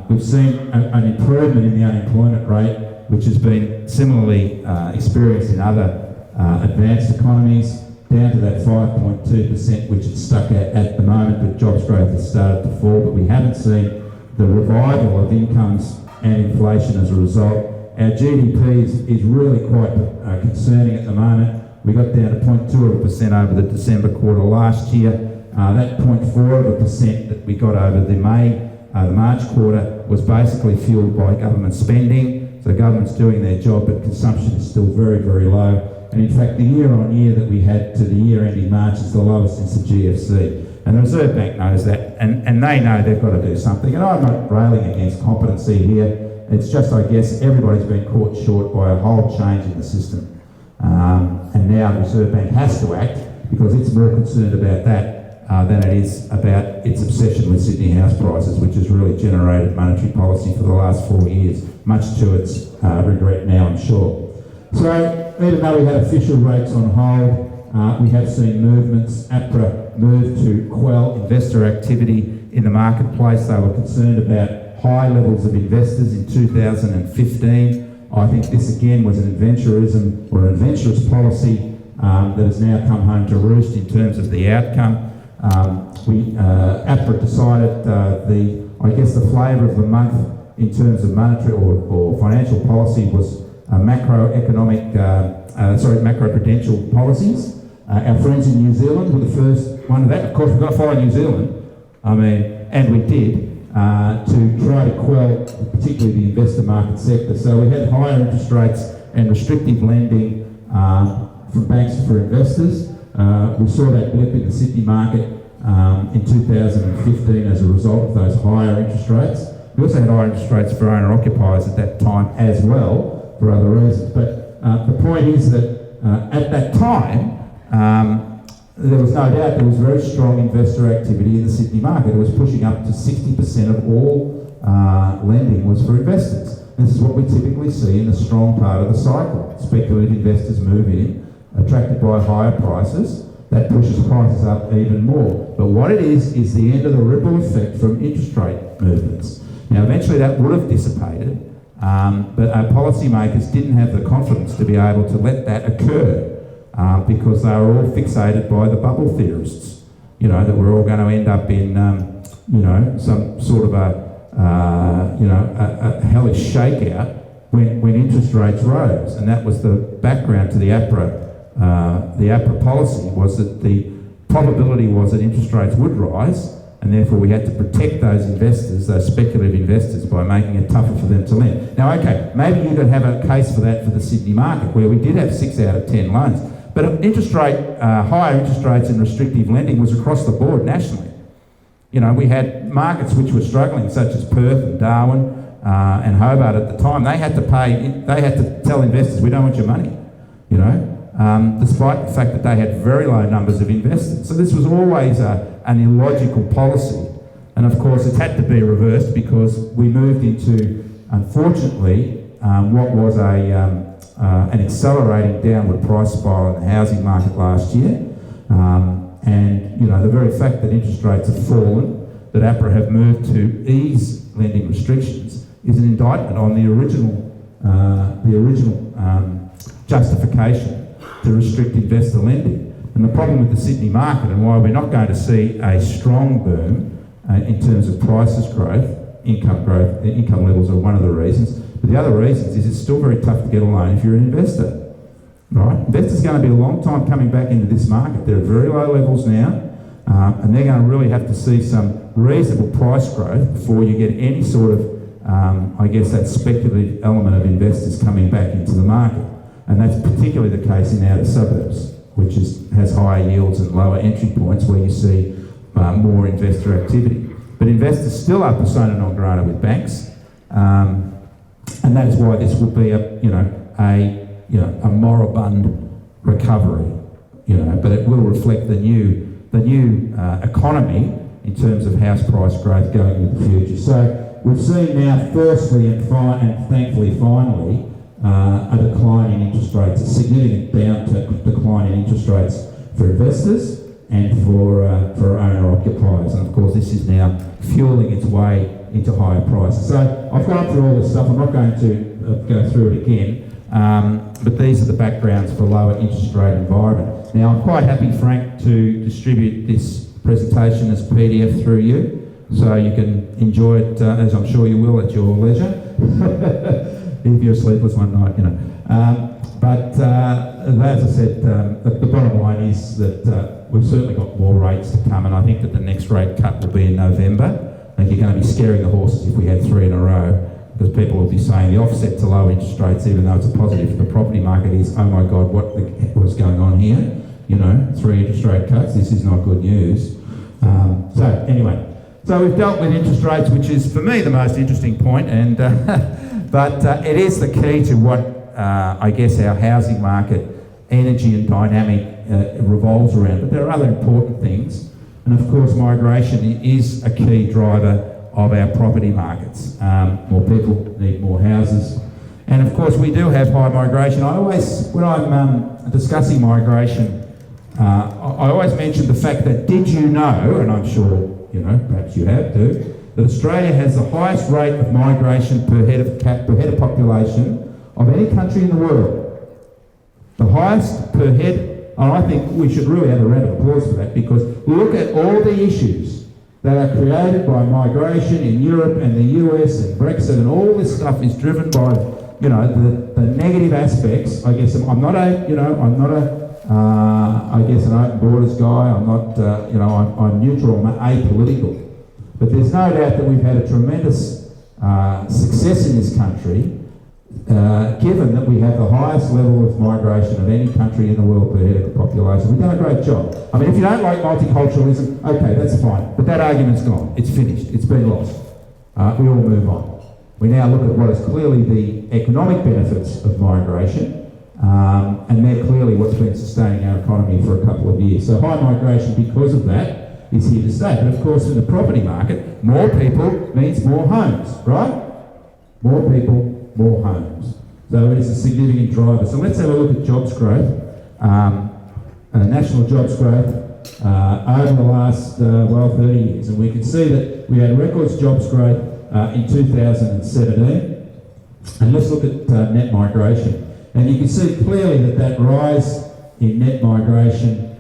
We've seen an improvement in the unemployment rate, which has been similarly experienced in other advanced economies, down to that 5.2%, which it's stuck at the moment, but jobs growth has started to fall, but we haven't seen the revival of incomes and inflation as a result. Our GDP is really quite concerning at the moment. We got down to 0.2% over the December quarter last year. That 0.4% that we got over the March quarter was basically fueled by government spending. So the government's doing their job, but consumption is still very, very low. And in fact, the year-on-year that we had to the year ending March is the lowest since the GFC. And the Reserve Bank knows that, and they know they've got to do something. And I'm not railing against competency here. it's just, I guess, everybody's been caught short by a whole change in the system. And now the Reserve Bank has to act because it's more concerned about that than it is about its obsession with Sydney house prices, which has really generated monetary policy for the last 4 years, much to its regret now, I'm sure. So even though we had official rates on hold, we have seen movements. APRA moved to quell investor activity in the marketplace. They were concerned about high levels of investors in 2015. I think this again was an adventurism or an adventurous policy that has now come home to roost in terms of the outcome. APRA decided the flavour of the month in terms of monetary or financial policy was macroprudential policies. Our friends in New Zealand were the first one of that. Of course, we've got to follow New Zealand. And we did to try to quell particularly the investor market sector. So we had higher interest rates and restrictive lending from banks for investors. We saw that blip in the Sydney market in 2015 as a result of those higher interest rates. We also had higher interest rates for owner-occupiers at that time as well, for other reasons. But the point is that at that time, there was no doubt there was very strong investor activity in the Sydney market. It was pushing up to 60% of all lending was for investors. This is what we typically see in the strong part of the cycle. Speculative investors move in, attracted by higher prices. That pushes prices up even more. But what it is the end of the ripple effect from interest rate movements. Now, eventually that would have dissipated, but our policymakers didn't have the confidence to be able to let that occur because they were all fixated by the bubble theorists, that we're all going to end up in, some sort of a hellish shakeout when interest rates rose. And that was the background to the APRA. The APRA policy was that the probability was that interest rates would rise, and therefore we had to protect those investors, those speculative investors, by making it tougher for them to lend. Now, okay, maybe you could have a case for that for the Sydney market, where we did have 6 out of 10 loans. But higher interest rates and restrictive lending was across the board nationally. We had markets which were struggling, such as Perth and Darwin and Hobart at the time. They had to tell investors, we don't want your money, despite the fact that they had very low numbers of investors. So this was always an illogical policy. And of course, it had to be reversed because we moved into, unfortunately, what was an accelerating downward price spiral in the housing market last year. The very fact that interest rates have fallen, that APRA have moved to ease lending restrictions, is an indictment on the original justification to restrict investor lending. And the problem with the Sydney market, and why we're not going to see a strong boom in terms of prices growth, income levels are one of the reasons. But the other reasons is it's still very tough to get a loan if you're an investor. Right? Investors are going to be a long time coming back into this market. They're at very low levels now, and they're going to really have to see some reasonable price growth before you get any sort of, that speculative element of investors coming back into the market. And that's particularly the case in outer suburbs, which has higher yields and lower entry points, where you see more investor activity. But investors still are persona non grata with banks, and that is why this will be a moribund recovery. But it will reflect the new economy in terms of house price growth going into the future. So we've seen now, firstly and thankfully finally, a decline in interest rates, a significant decline in interest rates for investors and for owner-occupiers. And of course, this is now fueling its way into higher prices. So I've gone through all this stuff. I'm not going to go through it again, but these are the backgrounds for a lower interest rate environment. Now, I'm quite happy, Frank, to distribute this presentation as PDF through you, so you can enjoy it, as I'm sure you will, at your leisure. If you're sleepless one night, But as I said, the bottom line is that we've certainly got more rates to come, and I think that the next rate cut will be in November. I think you're going to be scaring the horses if we had 3 in a row, because people will be saying the offset to low interest rates, even though it's a positive for the property market, is, oh my God, what the heck was going on here? 3 interest rate cuts, this is not good news. So we've dealt with interest rates, which is, for me, the most interesting point, and But it is the key to what I guess our housing market, energy and dynamic revolves around. But there are other important things. And of course, migration is a key driver of our property markets. More people need more houses. And of course, we do have high migration. I always, when I'm discussing migration, I always mention the fact that, did you know, and I'm sure, you know, perhaps you have too, that Australia has the highest rate of migration per head of population of any country in the world. The highest per head, and I think we should really have a round of applause for that, because look at all the issues that are created by migration in Europe and the US and Brexit, and all this stuff is driven by, you know, the negative aspects. I guess I'm not a I guess an open borders guy. I'm not, I'm neutral, I'm apolitical. But there's no doubt that we've had a tremendous success in this country, given that we have the highest level of migration of any country in the world per head of the population. We've done a great job. I mean, if you don't like multiculturalism, okay, that's fine. But that argument's gone. It's finished. It's been lost. We all move on. We now look at what is clearly the economic benefits of migration, and they're clearly what's been sustaining our economy for a couple of years. So high migration, because of that, is here to stay. But of course, in the property market, more people means more homes, right? More people, more homes. So it is a significant driver. So let's have a look at jobs growth. National jobs growth over the last, 30 years. And we can see that we had record jobs growth in 2017. And let's look at net migration. And you can see clearly that that rise in net migration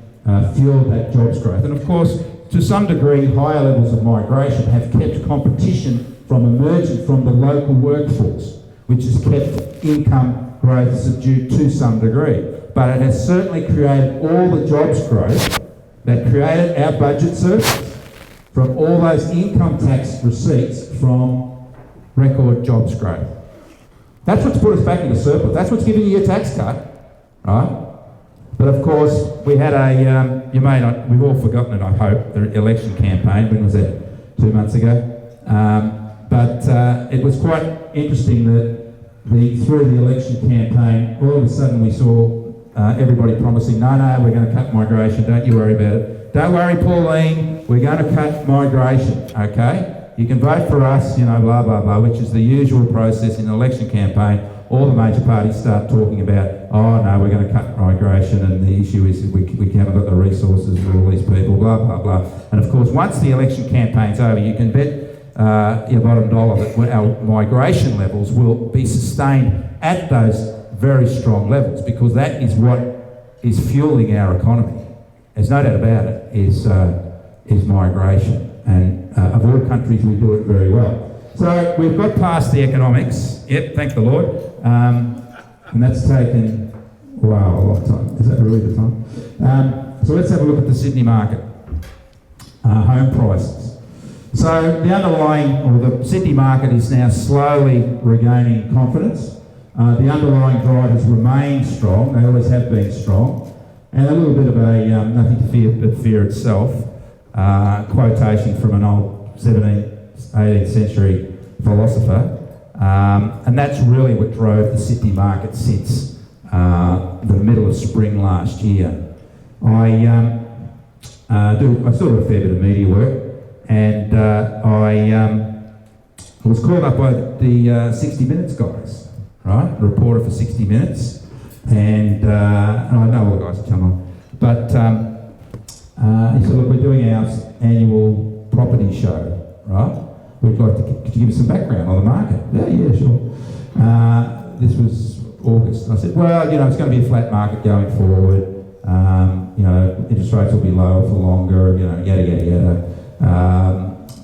fueled that jobs growth. And of course, to some degree, higher levels of migration have kept competition from emerging from the local workforce, which has kept income growth subdued to some degree. But it has certainly created all the jobs growth that created our budget surplus from all those income tax receipts from record jobs growth. That's what's put us back into surplus. That's what's giving you a tax cut, right? But of course, we had a, you may not, we've all forgotten it, I hope, the election campaign. When was that? 2 months ago. But it was quite interesting that through the election campaign, all of a sudden we saw everybody promising, no, we're going to cut migration, don't you worry about it. Don't worry, Pauline, we're going to cut migration, okay? You can vote for us, you know, blah, blah, blah, which is the usual process in an election campaign. All the major parties start talking about, oh no, we're going to cut migration, and the issue is we haven't got the resources for all these people, blah, blah, blah. And of course, once the election campaign's over, you can bet your bottom dollar that our migration levels will be sustained at those very strong levels, because that is what is fueling our economy. There's no doubt about it, is migration. And of all countries, we do it very well. So we've got past the economics. Yep, thank the Lord. And that's taken, wow, a long time. Is that really the time? So let's have a look at the Sydney market. Home prices. So the underlying, or the Sydney market is now slowly regaining confidence. The underlying drivers remain strong. They always have been strong. And a little bit of a nothing to fear but fear itself. Quotation from an old 17th, 18th century philosopher. And that's really what drove the Sydney market since the middle of spring last year. I still do a fair bit of media work, and I was called up by the 60 Minutes guys, right? A reporter for 60 Minutes, and I know all the guys at Channel 9, but he said, look, we're doing our annual property show, right? We'd like to give you some background on the market. Yeah, sure. This was August. I said, well, you know, it's going to be a flat market going forward. You know, interest rates will be lower for longer, you know, yada, yada, yada.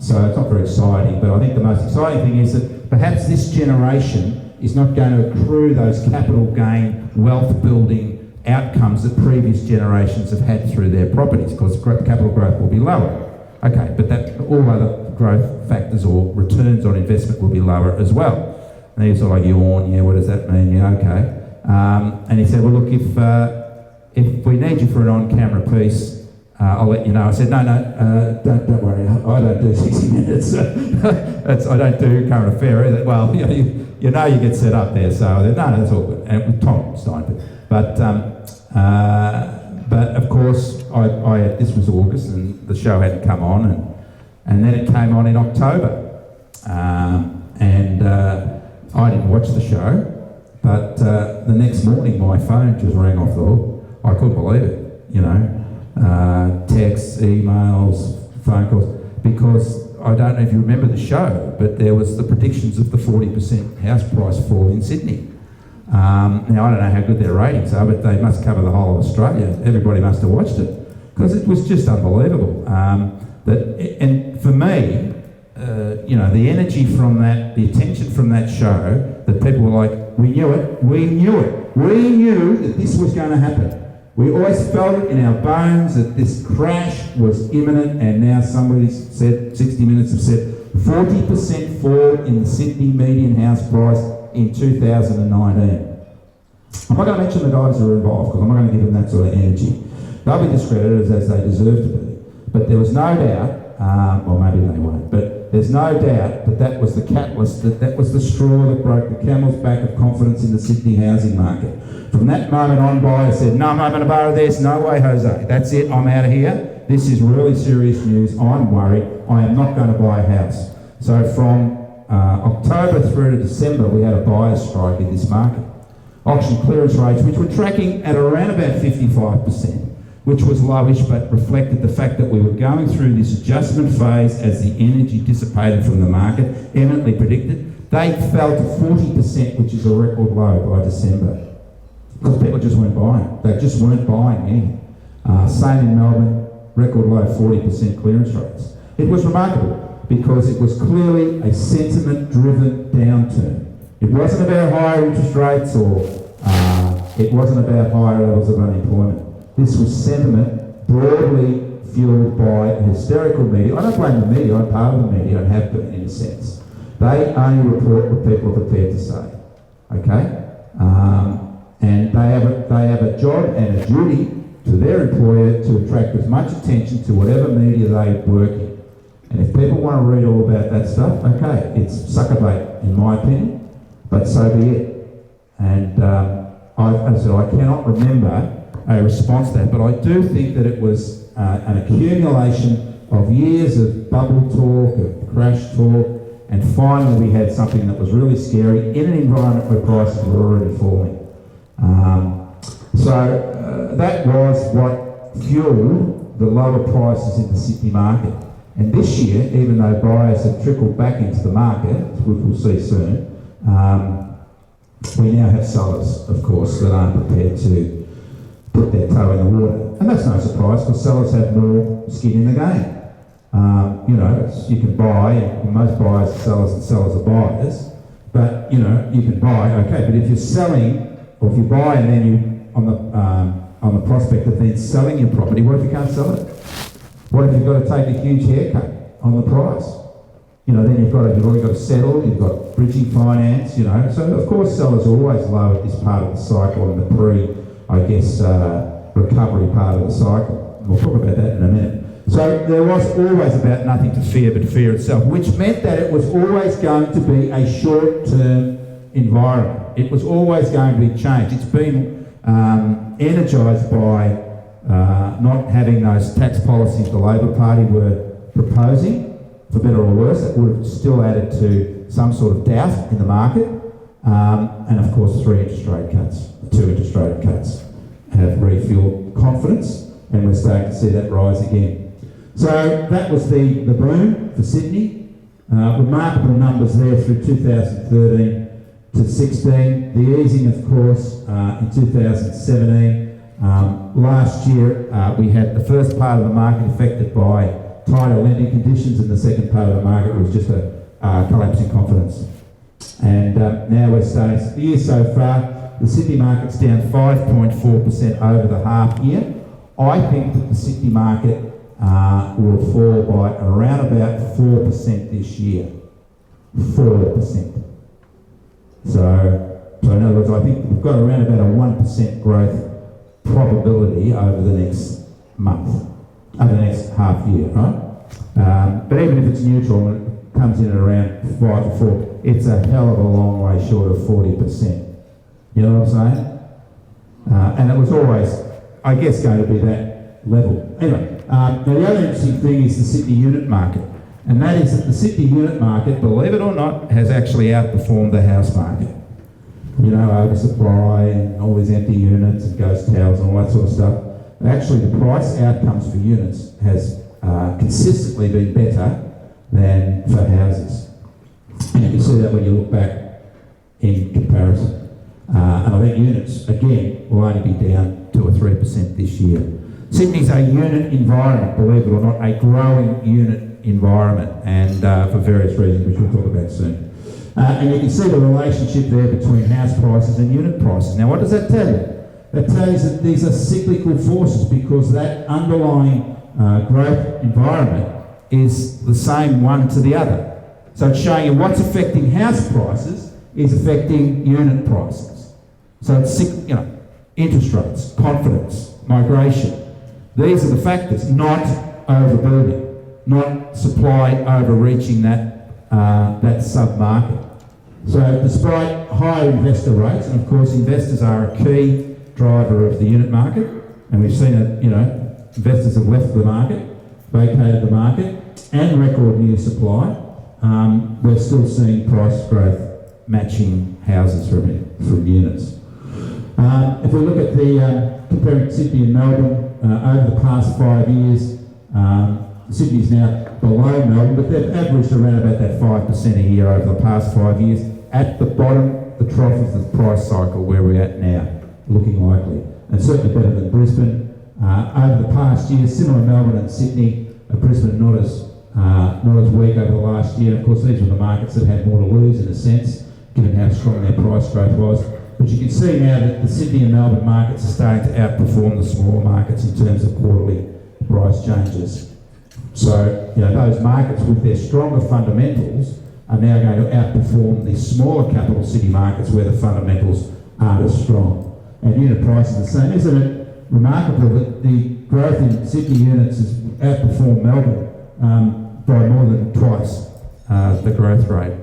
So it's not very exciting, but I think the most exciting thing is that perhaps this generation is not going to accrue those capital gain, wealth building outcomes that previous generations have had through their properties, because capital growth will be lower. Okay, but that all other growth factors or returns on investment will be lower as well. And he sort of like yawn, yeah, what does that mean? Yeah, okay. And he said, well, look, if we need you for an on-camera piece, I'll let you know. I said, no, don't worry, I don't do 60 minutes. I don't do current affair either. Well, you know you get set up there, so I said, no, that's all good. And with Tom Steinberg. But of course, this was August and the show hadn't come on, and then it came on in October. I didn't watch the show, but the next morning my phone just rang off the hook. I couldn't believe it, you know. Texts, emails, phone calls, because I don't know if you remember the show, but there was the predictions of the 40% house price fall in Sydney. Now, I don't know how good their ratings are, but they must cover the whole of Australia. Everybody must have watched it, because it was just unbelievable. And for me, you know, the energy from that, the attention from that show, that people were like, we knew it, we knew that this was going to happen. We always felt it in our bones that this crash was imminent, and now somebody said, 60 Minutes have said, 40% fall in the Sydney median house price in 2019. I'm not going to mention the guys who are involved, because I'm not going to give them that sort of energy. They'll be discredited as they deserve to be. But there was no doubt, or maybe they won't, but there's no doubt that that was the catalyst, that was the straw that broke the camel's back of confidence in the Sydney housing market. From that moment on, buyers said, no, I'm not going to borrow this, no way, Jose. That's it, I'm out of here. This is really serious news. I'm worried. I am not going to buy a house. So from October through to December, we had a buyer's strike in this market. Auction clearance rates, which were tracking at around about 55%, which was lowish, but reflected the fact that we were going through this adjustment phase as the energy dissipated from the market, eminently predicted. They fell to 40%, which is a record low by December. Because people just weren't buying. They just weren't buying anything. Same in Melbourne, record low 40% clearance rates. It was remarkable because it was clearly a sentiment-driven downturn. It wasn't about higher interest rates or it wasn't about higher levels of unemployment. This was sentiment broadly fueled by hysterical media. I don't blame the media, I'm part of the media and have been in a sense. They only report what people are prepared to say, okay? And they have a job and a duty to their employer to attract as much attention to whatever media they work in. And if people want to read all about that stuff, okay, it's sucker bait in my opinion, but so be it. And as I said, I cannot remember a response to that, but I do think that it was an accumulation of years of bubble talk, of crash talk, and finally we had something that was really scary in an environment where prices were already falling. That was what fueled the lower prices in the Sydney market. And this year, even though buyers have trickled back into the market, which we'll see soon, we now have sellers, of course, that aren't prepared to put their toe in the water. And that's no surprise, because sellers have more skin in the game. You know, you can buy, and most buyers are sellers and sellers are buyers, but, you know, you can buy, okay, but if you're selling, or if you buy and then you, on the prospect of then selling your property, what if you can't sell it? What if you've got to take a huge haircut on the price? You know, then you've already got to settle, you've got bridging finance, you know. So, of course, sellers are always low at this part of the cycle and the recovery part of the cycle. We'll talk about that in a minute. So there was always about nothing to fear but fear itself, which meant that it was always going to be a short-term environment. It was always going to be changed. It's been energised by not having those tax policies the Labor Party were proposing, for better or worse. That would have still added to some sort of doubt in the market. And of course, 2 interest rate cuts have refueled confidence, and we're starting to see that rise again. So that was the boom for Sydney. Remarkable numbers there through 2013 to 16. The easing, of course, in 2017. Last year, we had the first part of the market affected by tighter lending conditions, and the second part of the market was just a collapse in confidence. And now we're starting, the year so far, the Sydney market's down 5.4% over the half year. I think that the Sydney market will fall by around about 4% this year. 4%. So in other words, I think we've got around about a 1% growth probability over the next month. over the next half year, right? But even if it's neutral and it comes in at around 5 to 4, it's a hell of a long way short of 40%. You know what I'm saying? And it was always, I guess, going to be that level. Anyway, now the other interesting thing is the Sydney unit market. And that is that the Sydney unit market, believe it or not, has actually outperformed the house market. You know, oversupply and all these empty units and ghost towns and all that sort of stuff. Actually, the price outcomes for units has consistently been better than for houses. And you can see that when you look back in comparison. And I think units, again, will only be down 2 or 3% this year. Sydney's a unit environment, believe it or not, a growing unit environment, and for various reasons, which we'll talk about soon. And you can see the relationship there between house prices and unit prices. Now, what does that tell you? That tells you that these are cyclical forces, because that underlying growth environment is the same one to the other. So it's showing you what's affecting house prices is affecting unit prices. So it's, you know, interest rates, confidence, migration. These are the factors, not overbuilding, not supply overreaching that sub-market. So despite higher investor rates, and of course investors are a key driver of the unit market, and we've seen that, you know, investors have left the market, vacated the market, and record new supply, we're still seeing price growth matching houses from units. If we look at the comparing Sydney and Melbourne over the past 5 years, Sydney's now below Melbourne, but they've averaged around about that 5% a year over the past 5 years. At the bottom, the trough of the price cycle where we're at now, looking likely, and certainly better than Brisbane. Over the past year, similar Melbourne and Sydney, Brisbane not as weak over the last year. Of course, these were the markets that had more to lose in a sense, given how strong their price growth was. But you can see now that the Sydney and Melbourne markets are starting to outperform the smaller markets in terms of quarterly price changes. So, you know, those markets with their stronger fundamentals are now going to outperform the smaller capital city markets where the fundamentals aren't as strong. And unit prices are the same. Isn't it remarkable that the growth in Sydney units has outperformed Melbourne by more than twice the growth rate?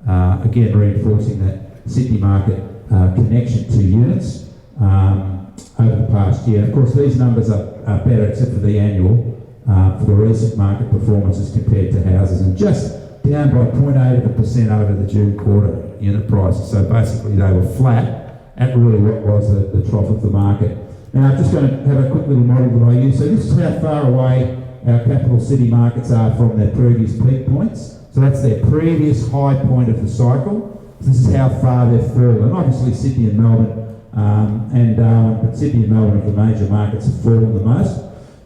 Again, reinforcing that Sydney market connection to units over the past year. Of course, these numbers are better except for the annual, for the recent market performances compared to houses, and just down by 0.8% over the June quarter unit prices. So basically they were flat at really what was the trough of the market. Now I'm just going to have a quick little model that I use. So this is how far away our capital city markets are from their previous peak points. So that's their previous high point of the cycle. This is how far they've fallen. Obviously Sydney and Melbourne and Darwin, but Sydney and Melbourne of the major markets have fallen the most.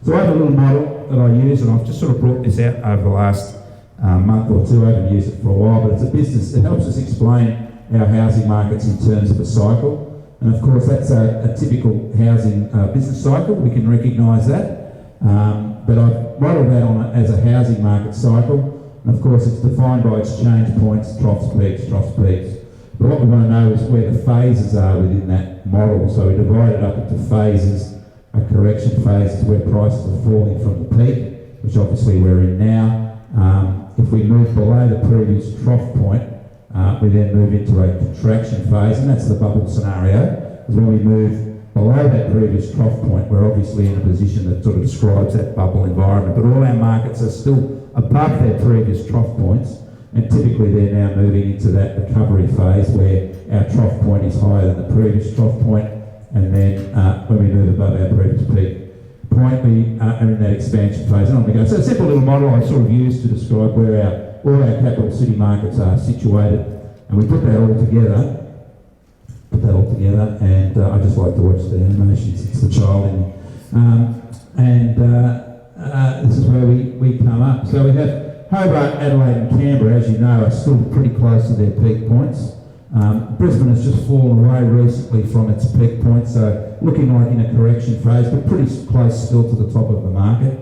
So I have a little model that I use, and I've just sort of brought this out over the last month or two. I haven't used it for a while, but it's a business that helps us explain our housing markets in terms of a cycle. And of course that's a typical housing business cycle, we can recognise that. But I've modelled that on as a housing market cycle. And of course it's defined by exchange points, troughs, peaks, troughs, peaks. But what we want to know is where the phases are within that model. So we divide it up into phases. A correction phase is where prices are falling from the peak, which obviously we're in now. If we move below the previous trough point, we then move into a contraction phase, and that's the bubble scenario. Because when we move below that previous trough point, we're obviously in a position that sort of describes that bubble environment. But all our markets are still above their previous trough points, and typically they're now moving into that recovery phase where our trough point is higher than the previous trough point, and then when we move above our previous peak point, we are in that expansion phase, and on we go. So a simple little model I sort of use to describe where all our capital city markets are situated, and we put that all together, and I just like to watch the animations. It's the child in me. This is where we come up. So we have Hobart, Adelaide and Canberra, as you know, are still pretty close to their peak points. Brisbane has just fallen away recently from its peak point, so looking like in a correction phase, but pretty close still to the top of the market.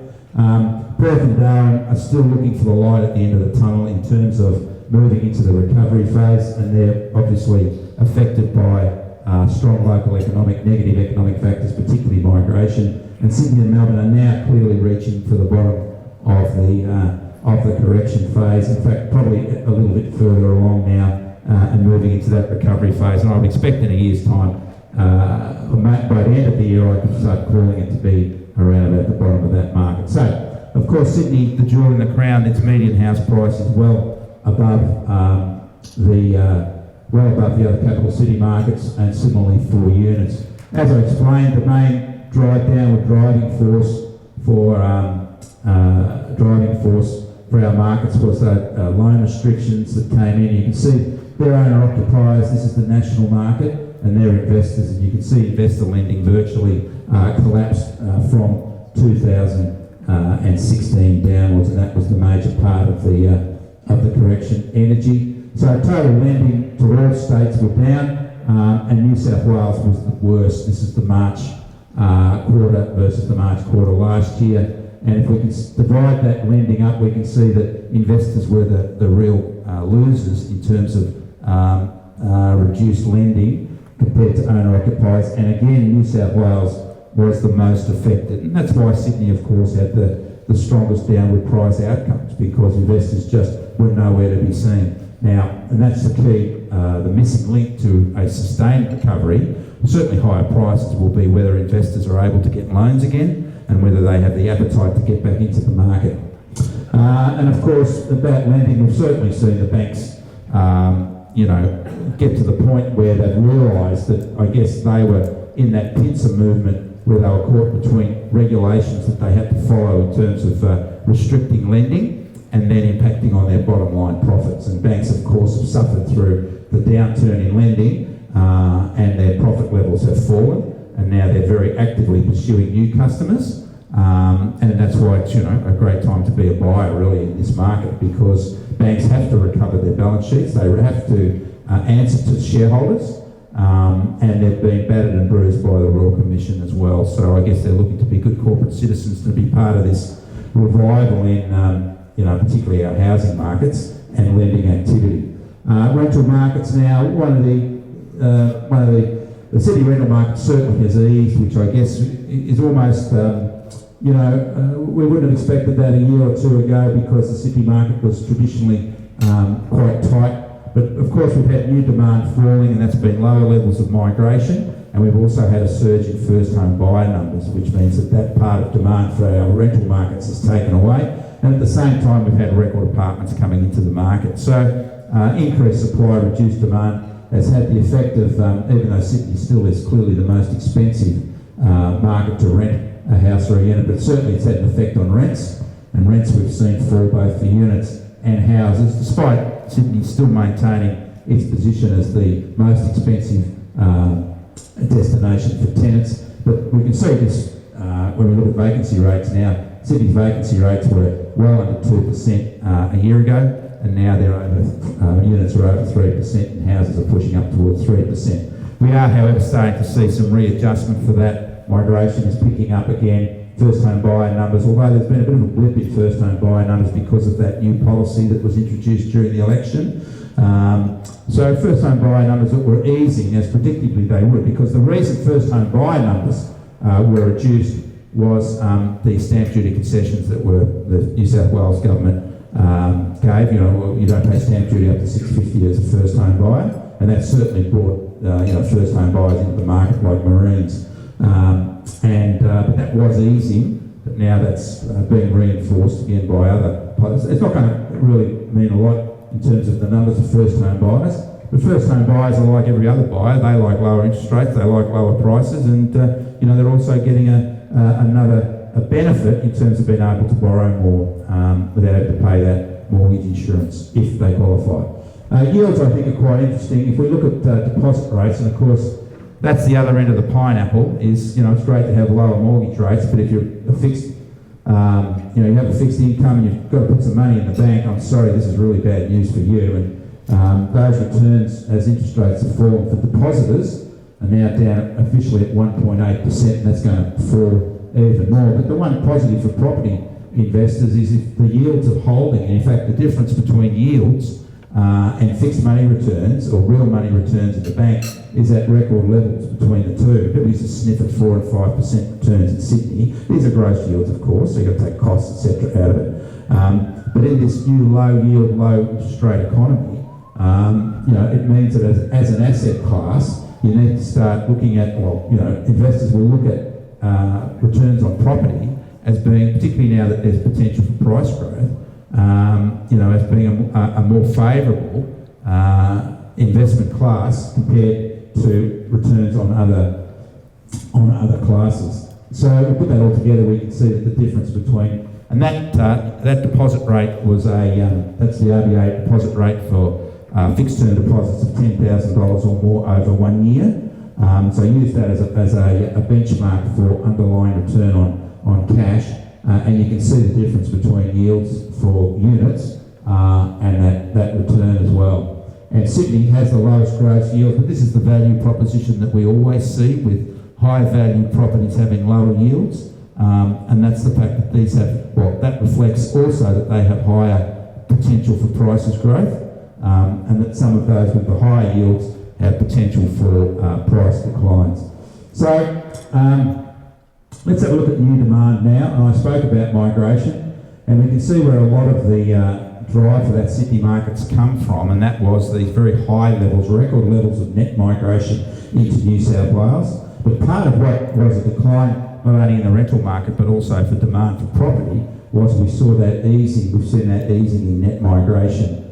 Perth and Darwin are still looking for the light at the end of the tunnel in terms of moving into the recovery phase, and they're obviously affected by strong local negative economic factors, particularly migration. And Sydney and Melbourne are now clearly reaching for the bottom of the correction phase. In fact, probably a little bit further along now and moving into that recovery phase. And I would expect in a year's time, by the end of the year, I could start calling it to be around about the bottom of that market. So, of course, Sydney, the jewel in the crown, its median house price is well above the other capital city markets, and similarly for units. As I explained, the main downward driving force for our markets was that loan restrictions that came in. You can see their owner occupiers. This is the national market, and their investors, and you can see investor lending virtually collapsed from 2016 downwards, and that was the major part of the correction. Energy. So total lending to all states were down, and New South Wales was the worst. This is the March quarter versus the March quarter last year. And if we can divide that lending up, we can see that investors were the real losers in terms of reduced lending compared to owner-occupiers. And again, New South Wales was the most affected. And that's why Sydney, of course, had the strongest downward price outcomes, because investors just were nowhere to be seen. Now, and that's the key, the missing link to a sustained recovery. Certainly higher prices will be whether investors are able to get loans again and whether they have the appetite to get back into the market. And of course, about lending, we've certainly seen the banks, get to the point where they've realised that, I guess, they were in that pincer movement where they were caught between regulations that they had to follow in terms of restricting lending and then impacting on their bottom line profits. And banks, of course, have suffered through the downturn in lending and their profit levels have fallen, and now they're very actively pursuing new customers. And that's why it's a great time to be a buyer really in this market, because banks have to recover their balance sheets, they have to answer to shareholders, and they've been battered and bruised by the Royal Commission as well. So I guess they're looking to be good corporate citizens to be part of this revival in particularly our housing markets and lending activity. Rental markets now, the city rental market certainly has eased, which I guess is almost, we wouldn't have expected that a year or two ago, because the city market was traditionally quite tight. But of course we've had new demand falling, and that's been lower levels of migration, and we've also had a surge in first home buyer numbers, which means that part of demand for our rental markets is taken away. And at the same time, we've had record apartments coming into the market. So increased supply, reduced demand has had the effect of, even though Sydney still is clearly the most expensive market to rent a house or a unit, but certainly it's had an effect on rents. And rents we've seen fall both for units and houses, despite Sydney still maintaining its position as the most expensive destination for tenants. But we can see this when we look at vacancy rates now. Sydney's vacancy rates were well under 2% a year ago, and now they're over, units are over 3% and houses are pushing up towards 3%. We are, however, starting to see some readjustment for that. Migration is picking up again. First home buyer numbers, although there's been a bit of a blip in first home buyer numbers because of that new policy that was introduced during the election. So first home buyer numbers that were easing, as predictably they would, because the reason first home buyer numbers were reduced was the stamp duty concessions that were the New South Wales government gave. You don't pay stamp duty up to $650 as a first home buyer, and that certainly brought first home buyers into the market like Marines. But that was easing, but now that's being reinforced again by other policies. It's not going to really mean a lot in terms of the numbers of first home buyers, but first home buyers are like every other buyer. They like lower interest rates, they like lower prices, and they're also getting a benefit in terms of being able to borrow more without having to pay that mortgage insurance if they qualify. Yields, I think, are quite interesting. If we look at deposit rates, and of course that's the other end of the pineapple, is it's great to have lower mortgage rates, but if you're a fixed, you have a fixed income and you've got to put some money in the bank, I'm sorry, this is really bad news for you. And those returns, as interest rates have fallen for depositors, are now down officially at 1.8%, and that's going to fall even more. But the one positive for property investors is if the yields of holding, and in fact the difference between yields and fixed money returns, or real money returns at the bank, is at record levels between the two. People used to sniff at 4 and 5% returns in Sydney. These are gross yields, of course, so you've got to take costs, etc. out of it. But in this new low yield, low interest rate economy, it means that as an asset class, you need to start looking at, investors will look at returns on property as being, particularly now that there's potential for price growth, as being a more favourable investment class compared to returns on other classes. So we put that all together, we can see that the difference between, and that deposit rate was that's the RBA deposit rate for fixed term deposits of $10,000 or more over 1 year. So use that as a benchmark for underlying return on cash, and you can see the difference between yields for units and that return as well. And Sydney has the lowest gross yield, but this is the value proposition that we always see with high value properties having lower yields, and that's the fact that these have, that reflects also that they have higher potential for prices growth, and that some of those with the higher yields have potential for price declines. So let's have a look at new demand now, and I spoke about migration, and we can see where a lot of the drive for that Sydney market's come from, and that was these very high levels, record levels of net migration into New South Wales. But part of what was a decline, not only in the rental market, but also for demand for property, was we saw that easing, we've seen that easing in net migration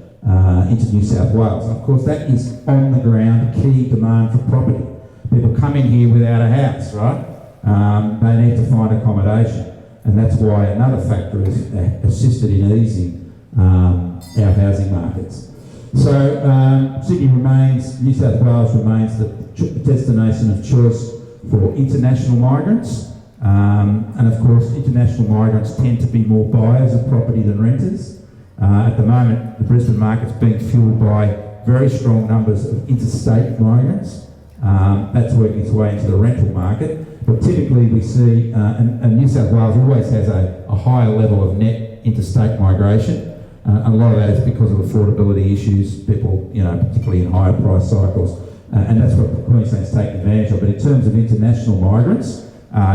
into New South Wales. And of course that is on the ground key demand for property. People come in here without a house, right? They need to find accommodation, and that's why another factor has assisted in easing our housing markets. So Sydney remains, New South Wales remains the destination of choice for international migrants, and of course international migrants tend to be more buyers of property than renters. At the moment, the Brisbane market's being fueled by very strong numbers of interstate migrants. That's working its way into the rental market, but typically we see, and New South Wales always has a higher level of net interstate migration. A lot of that is because of affordability issues, people, particularly in higher price cycles, and that's what Queensland's taking advantage of. But in terms of international migrants,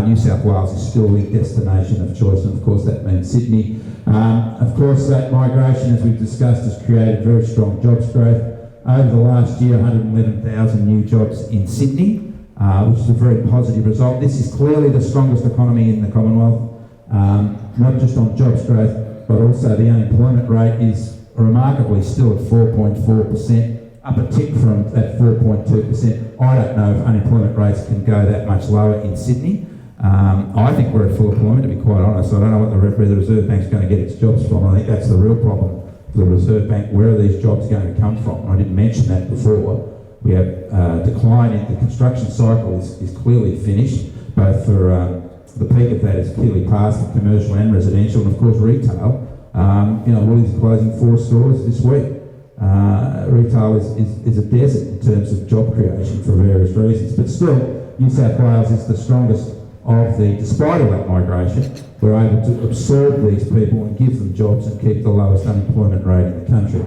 New South Wales is still the destination of choice, and of course that means Sydney. Of course that migration, as we've discussed, has created very strong jobs growth. Over the last year, 111,000 new jobs in Sydney, which is a very positive result. This is clearly the strongest economy in the Commonwealth, not just on jobs growth, but also the unemployment rate is remarkably still at 4.4%, up a tick from that 4.2%. I don't know if unemployment rates can go that much lower in Sydney. I think we're at full employment, to be quite honest. I don't know where the Reserve Bank's going to get its jobs from. I think that's the real problem for the Reserve Bank. Where are these jobs going to come from? I didn't mention that before. We have a decline in the construction cycle is clearly finished, both for the peak of that is clearly past for commercial and residential, and of course retail. Woolies closing 4 stores this week. Retail is a desert in terms of job creation for various reasons, but still New South Wales is the strongest of despite all that migration, we're able to absorb these people and give them jobs and keep the lowest unemployment rate in the country.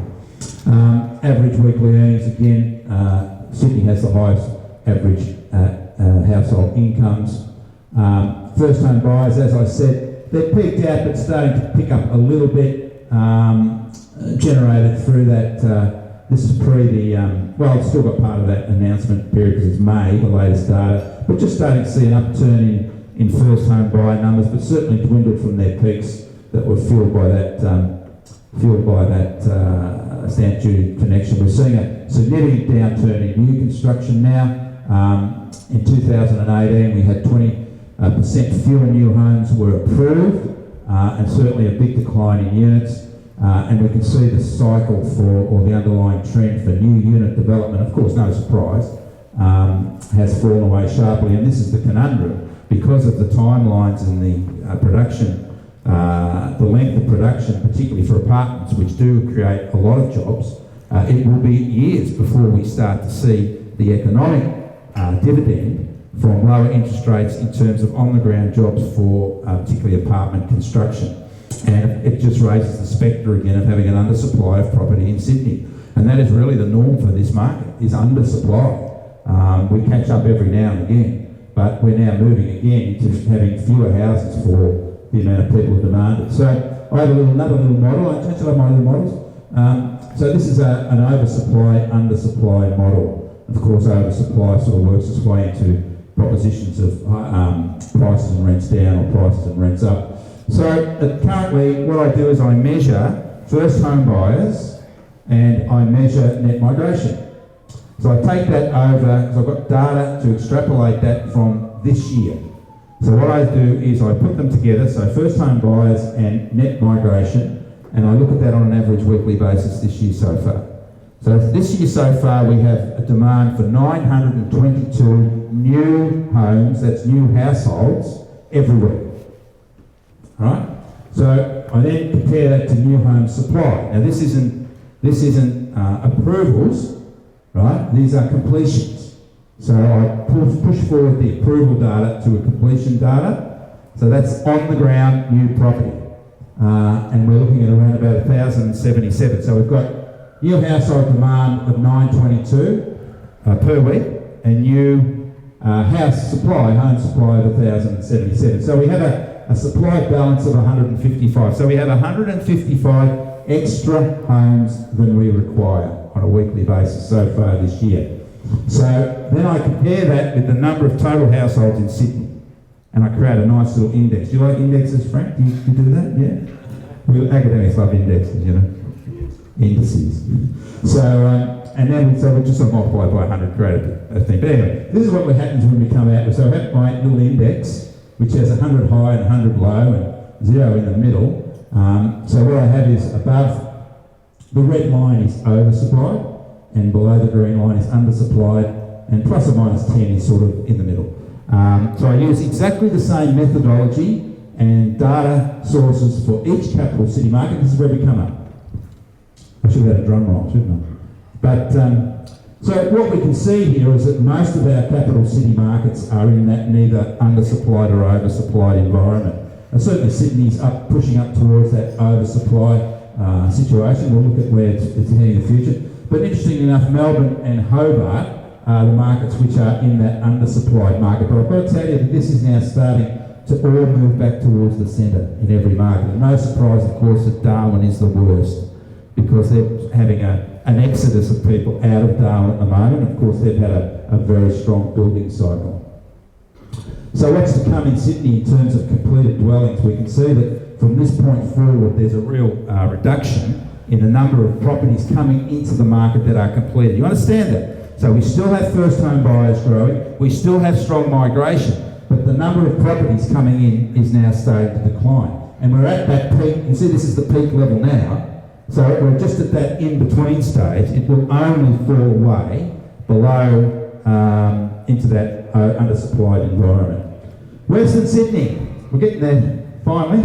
Average weekly earnings, again, Sydney has the highest average household incomes. First home buyers, as I said, they're peaked out but starting to pick up a little bit, generated through that, this is pre it's still got part of that announcement period because it's May, the latest data, but just starting to see an upturn in first home buyer numbers, but certainly dwindled from their peaks that were fueled by that stamp duty connection. We're seeing a significant downturn in new construction now. In 2018 we had 20% fewer new homes were approved, and certainly a big decline in units. And we can see the cycle or the underlying trend for new unit development, of course no surprise, has fallen away sharply. And this is the conundrum, because of the timelines and the production, the length of production, particularly for apartments, which do create a lot of jobs, it will be years before we start to see the economic dividend from lower interest rates in terms of on-the-ground jobs for particularly apartment construction. And it just raises the spectre again of having an undersupply of property in Sydney. And that is really the norm for this market, is undersupply. We catch up every now and again, but we're now moving again to having fewer houses for the amount of people demanded. So I have another little model. I love my little models. So this is an oversupply, undersupply model. Of course, oversupply sort of works its way into propositions of prices and rents down or prices and rents up. So currently, what I do is I measure first home buyers and I measure net migration. So I take that over, because I've got data to extrapolate that from this year. So what I do is I put them together, so first home buyers and net migration, and I look at that on an average weekly basis this year so far. So this year so far we have a demand for 922 new homes, that's new households, every week. Alright? So I then compare that to new home supply. Now this isn't approvals, right? These are completions. So I push forward the approval data to a completion data. So that's on the ground new property. And we're looking at around about 1,077. So we've got new household demand of 922 per week, and new house supply, home supply of 1,077. So we have a supply balance of 155. So we have 155 extra homes than we require on a weekly basis so far this year. So then I compare that with the number of total households in Sydney, and I create a nice little index. Do you like indexes, Frank? Do you do that? Yeah? Well, academics love indexes, you know. Indices. So, and then we just multiply by 100, create a thing. But anyway, this is what happens when we come out. So I have my little index, which has 100 high and 100 low and 0 in the middle. So what I have is above, the red line is oversupplied, and below the green line is undersupplied, and plus or minus 10 is sort of in the middle. So I use exactly the same methodology and data sources for each capital city market. This is where we come up. I should have had a drum roll, shouldn't I? But, so what we can see here is that most of our capital city markets are in that neither undersupplied or oversupplied environment. And certainly Sydney's pushing up towards that oversupply situation. We'll look at where it's heading in the future. But interestingly enough, Melbourne and Hobart are the markets which are in that undersupplied market. But I've got to tell you that this is now starting to all move back towards the centre in every market. And no surprise, of course, that Darwin is the worst, because they're having an exodus of people out of Darwin at the moment. Of course, they've had a very strong building cycle. So what's to come in Sydney in terms of completed dwellings? We can see that from this point forward, there's a real reduction in the number of properties coming into the market that are completed. You understand that? So we still have first home buyers growing, we still have strong migration, but the number of properties coming in is now starting to decline. And we're at that peak. You see this is the peak level now. So we're just at that in-between stage. It will only fall away below into that undersupplied environment. Western Sydney, we're getting there finally.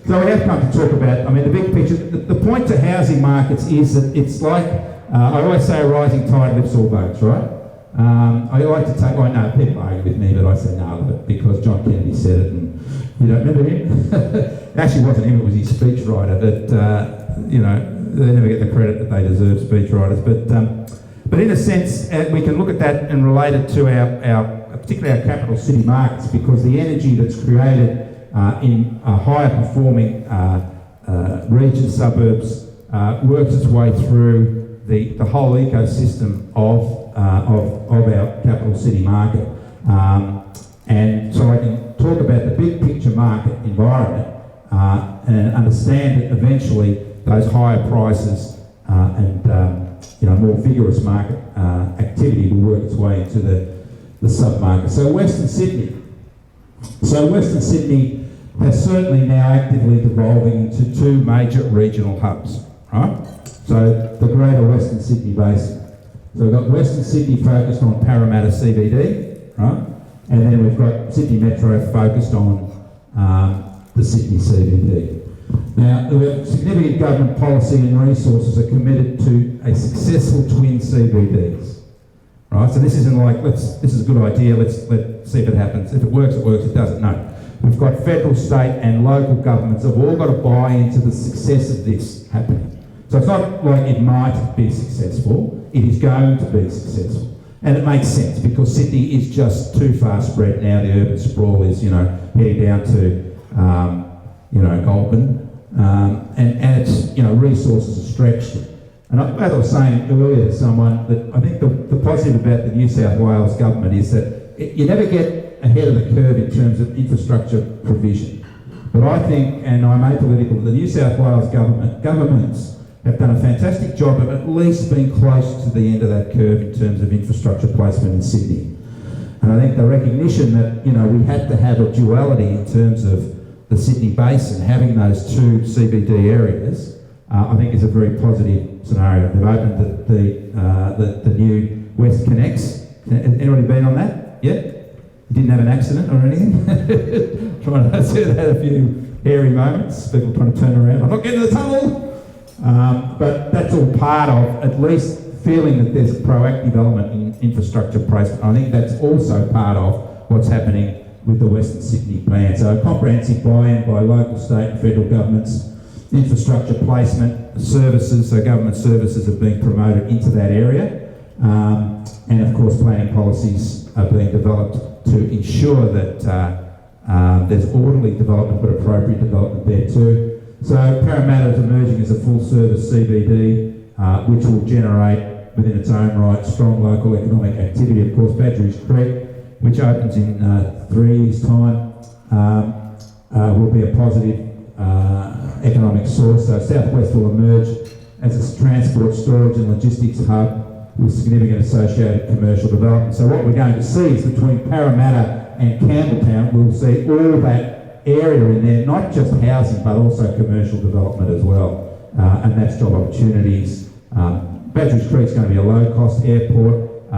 So we have come to talk about, the big picture. The point to housing markets is that it's like, I always say a rising tide lifts all boats, right? I like to take, I know people argue with me, but I say no, because John Kennedy said it, and you don't remember him? It actually wasn't him, it was his speechwriter, but, they never get the credit that they deserve, speechwriters. But in a sense, we can look at that and relate it to particularly our capital city markets, because the energy that's created in higher performing region suburbs works its way through the whole ecosystem of our capital city market. And so I can talk about the big picture market environment and understand that eventually those higher prices and more vigorous market activity will work its way into the sub-market. So Western Sydney. So Western Sydney has certainly now actively devolving into two major regional hubs, right? So the greater Western Sydney basin. So we've got Western Sydney focused on Parramatta CBD, right? And then we've got Sydney Metro focused on the Sydney CBD. Now, significant government policy and resources are committed to a successful twin CBDs, right? So this isn't like, this is a good idea, let's see if it happens. If it works, it doesn't. No. We've got federal, state and local governments have all got to buy into the success of this happening. So it's not like it might be successful, it is going to be successful. And it makes sense because Sydney is just too far spread now. The urban sprawl is, heading down to, Goulburn. And it's, resources are stretched. And as I was saying earlier to someone, that I think the positive about the New South Wales government is that you never get ahead of the curve in terms of infrastructure provision. But I think, and I'm apolitical, the New South Wales governments have done a fantastic job of at least being close to the end of that curve in terms of infrastructure placement in Sydney. And I think the recognition that, we had to have a duality in terms of the Sydney Basin, having those two CBD areas, I think is a very positive scenario. They've opened the new West Connects. Anybody been on that yet? Didn't have an accident or anything? Trying to see that a few hairy moments, people trying to turn around. I'm not getting to the tunnel! But that's all part of at least feeling that there's a proactive element in infrastructure placement. I think that's also part of what's happening with the Western Sydney plan. So a comprehensive buy-in by local, state and federal governments, infrastructure placement, services, so government services are being promoted into that area. And of course planning policies are being developed to ensure that there's orderly development but appropriate development there too. So Parramatta is emerging as a full-service CBD, which will generate within its own right strong local economic activity. Of course, Badgerys Creek, which opens in 3 years' time, will be a positive economic source. So Southwest will emerge as a transport, storage and logistics hub with significant associated commercial development. So what we're going to see is between Parramatta and Campbelltown, we'll see all that area in there, not just housing, but also commercial development as well. And that's job opportunities. Badgerys Creek is going to be a low-cost airport.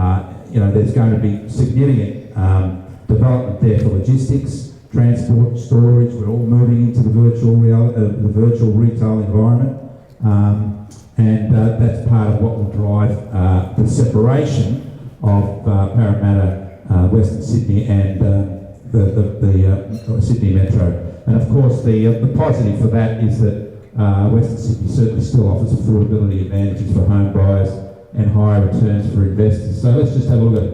There's going to be significant development there for logistics, transport, storage. We're all moving into the virtual retail environment. And that's part of what will drive the separation of Parramatta, Western Sydney and the Sydney Metro. And of course the positive for that is that Western Sydney certainly still offers affordability advantages for home buyers and higher returns for investors. So let's just have a look at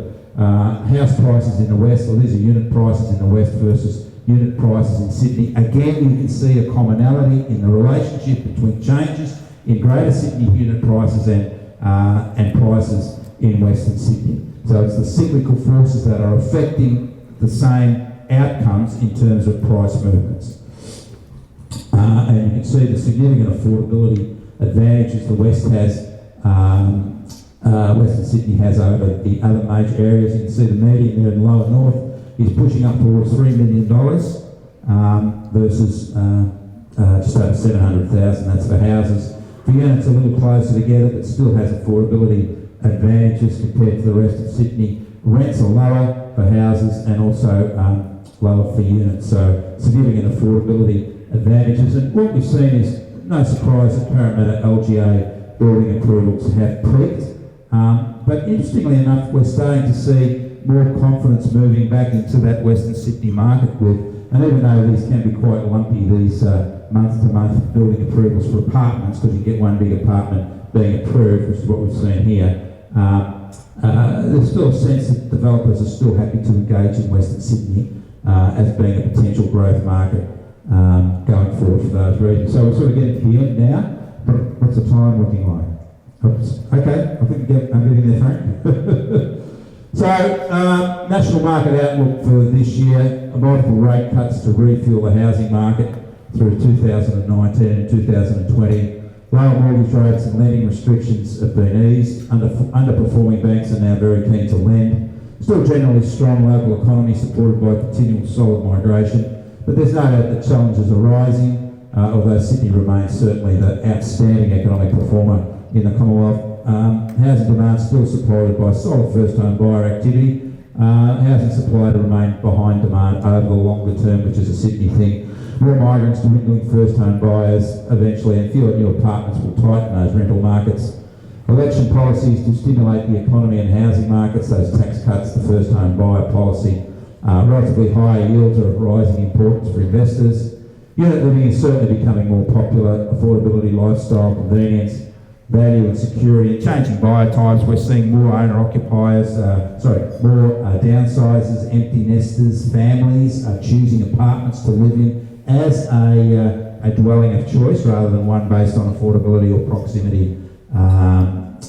house prices in the West. Well, these are unit prices in the West versus unit prices in Sydney. Again, you can see a commonality in the relationship between changes in Greater Sydney unit prices and prices in Western Sydney. So it's the cyclical forces that are affecting the same outcomes in terms of price movements. And you can see the significant affordability advantages the West has, Western Sydney has over the other major areas. You can see the median there in the lower north is pushing up towards $3 million versus just over 700,000, that's for houses. For units a little closer together, but still has affordability advantages compared to the rest of Sydney. Rents are lower for houses and also lower for units, so significant affordability advantages. And what we've seen is no surprise that Parramatta LGA building approvals have peaked. But interestingly enough, we're starting to see more confidence moving back into that Western Sydney market with, and even though these can be quite lumpy, these month-to-month building approvals for apartments, because you get one big apartment being approved, which is what we've seen here, there's still a sense that developers are still happy to engage in Western Sydney as being a potential growth market going forward for those reasons. So we're sort of getting to the end now, but what's the time looking like? Oops. Okay, I think I'm getting there, Frank. So, national market outlook for this year, multiple rate cuts to refuel the housing market through 2019 and 2020. Lower mortgage rates and lending restrictions have been eased. Underperforming banks are now very keen to lend. Still generally strong local economy supported by continual solid migration, but there's no doubt that challenges are rising, although Sydney remains certainly the outstanding economic performer in the Commonwealth. Housing demand still supported by solid first-home buyer activity. Housing supply to remain behind demand over the longer term, which is a Sydney thing. More migrants, dwindling first-home buyers eventually, and fewer new apartments will tighten those rental markets. Election policies to stimulate the economy and housing markets, those tax cuts, the first-home buyer policy. Relatively higher yields are of rising importance for investors. Unit living is certainly becoming more popular. Affordability, lifestyle, convenience, value and security, and changing buyer types. We're seeing more owner-occupiers, more downsizers, empty nesters, families are choosing apartments to live in as a dwelling of choice rather than one based on affordability or proximity. And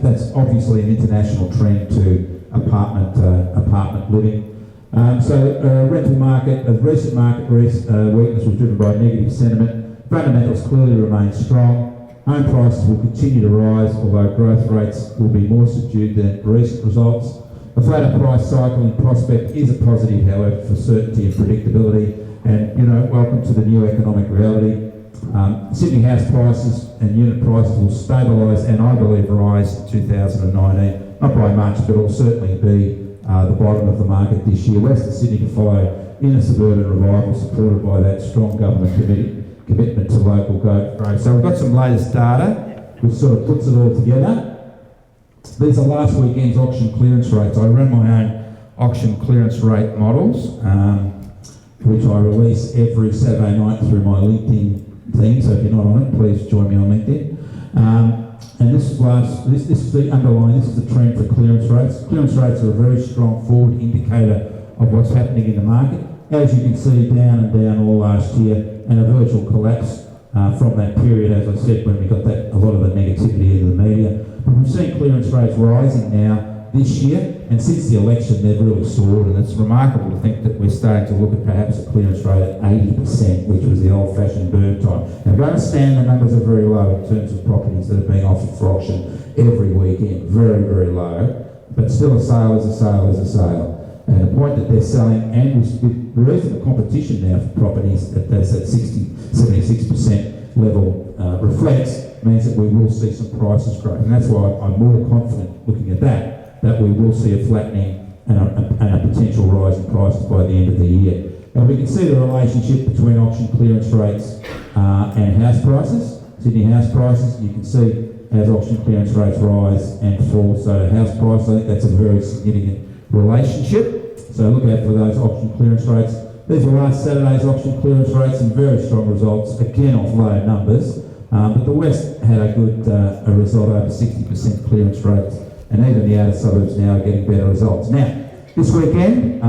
that's obviously an international trend to apartment living. Rental market, recent market weakness was driven by negative sentiment. Fundamentals clearly remain strong. Home prices will continue to rise, although growth rates will be more subdued than recent results. A flatter price cycle in prospect is a positive, however, for certainty and predictability. And, welcome to the new economic reality. Sydney house prices and unit prices will stabilise and, I believe, rise in 2019. Not by much, but it will certainly be the bottom of the market this year. Western Sydney to follow in a suburban revival supported by that strong government commitment to local growth. So we've got some latest data which sort of puts it all together. These are last weekend's auction clearance rates. I run my own auction clearance rate models, which I release every Saturday night through my LinkedIn thing. So if you're not on it, please join me on LinkedIn. And this is the underlying, this is the trend for clearance rates. Clearance rates are a very strong forward indicator of what's happening in the market. As you can see, down and down all last year, and a virtual collapse from that period, as I said, when we got a lot of the negativity in the media. But we've seen clearance rates rising now this year, and since the election they've really soared, and it's remarkable to think that we're starting to look at perhaps a clearance rate at 80%, which was the old-fashioned boom time. Now, we understand the numbers are very low in terms of properties that are being offered for auction every weekend, very, very low, but still a sale is a sale is a sale. And the point that they're selling, and with the reason the competition now for properties at that 76% level reflects, means that we will see some prices grow. And that's why I'm more confident looking at that we will see a flattening and a potential rise in prices by the end of the year. And we can see the relationship between auction clearance rates and house prices. Sydney house prices, you can see as auction clearance rates rise and fall, so house price, I think that's a very significant relationship. So look out for those auction clearance rates. These are last Saturday's auction clearance rates and very strong results, again off low numbers. But the West had a good result, over 60% clearance rates, and even the outer suburbs now are getting better results. Now, this weekend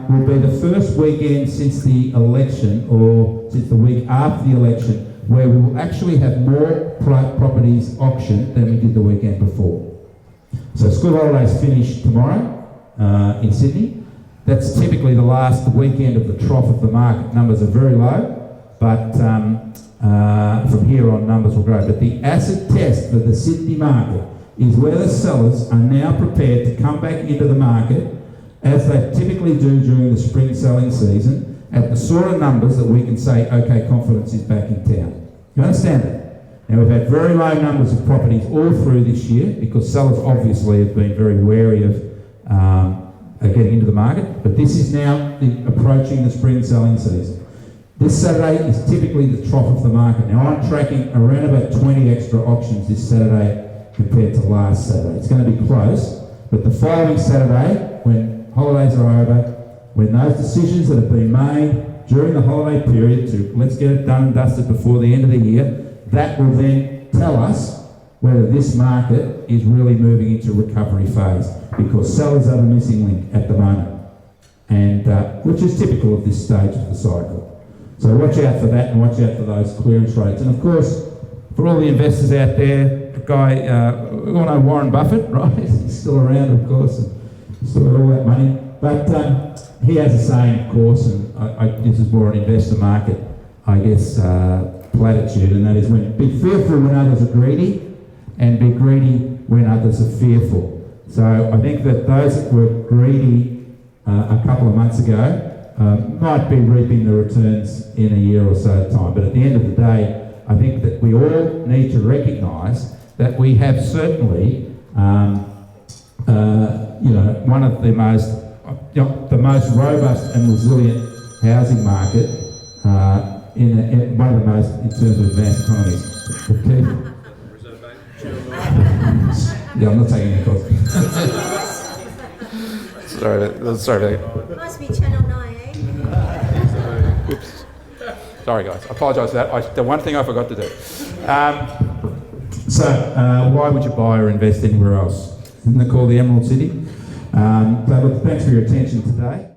will be the first weekend since the election, or since the week after the election, where we will actually have more properties auctioned than we did the weekend before. So school holidays finish tomorrow in Sydney. That's typically the last weekend of the trough of the market. Numbers are very low, but from here on numbers will grow. But the acid test for the Sydney market is whether sellers are now prepared to come back into the market, as they typically do during the spring selling season, at the sort of numbers that we can say, okay, confidence is back in town. You understand that? Now, we've had very low numbers of properties all through this year because sellers obviously have been very wary of getting into the market, but this is now approaching the spring selling season. This Saturday is typically the trough of the market. Now, I'm tracking around about 20 extra auctions this Saturday compared to last Saturday. It's going to be close, but the following Saturday, when holidays are over, when those decisions that have been made during the holiday period to let's get it done and dusted before the end of the year, that will then tell us whether this market is really moving into recovery phase, because sellers are the missing link at the moment, and which is typical of this stage of the cycle. So watch out for that and watch out for those clearance rates. And of course, for all the investors out there, a guy, we all know Warren Buffett, right? He's still around, of course, and still got all that money. But he has a saying, of course, and this is more an investor market, I guess, platitude, and that is be fearful when others are greedy, and be greedy when others are fearful. So I think that those that were greedy a couple of months ago might be reaping the returns in a year or so time. But at the end of the day, I think that we all need to recognise that we have certainly, one of the most robust and resilient housing market in one of the most in terms of advanced economies. Okay. Yeah, I'm not taking any calls. Sorry. Must be Channel 9, eh? Oops. Sorry, guys. I apologise for that. The one thing I forgot to do. So, why would you buy or invest anywhere else? Isn't it called the Emerald City? So look, thanks for your attention today.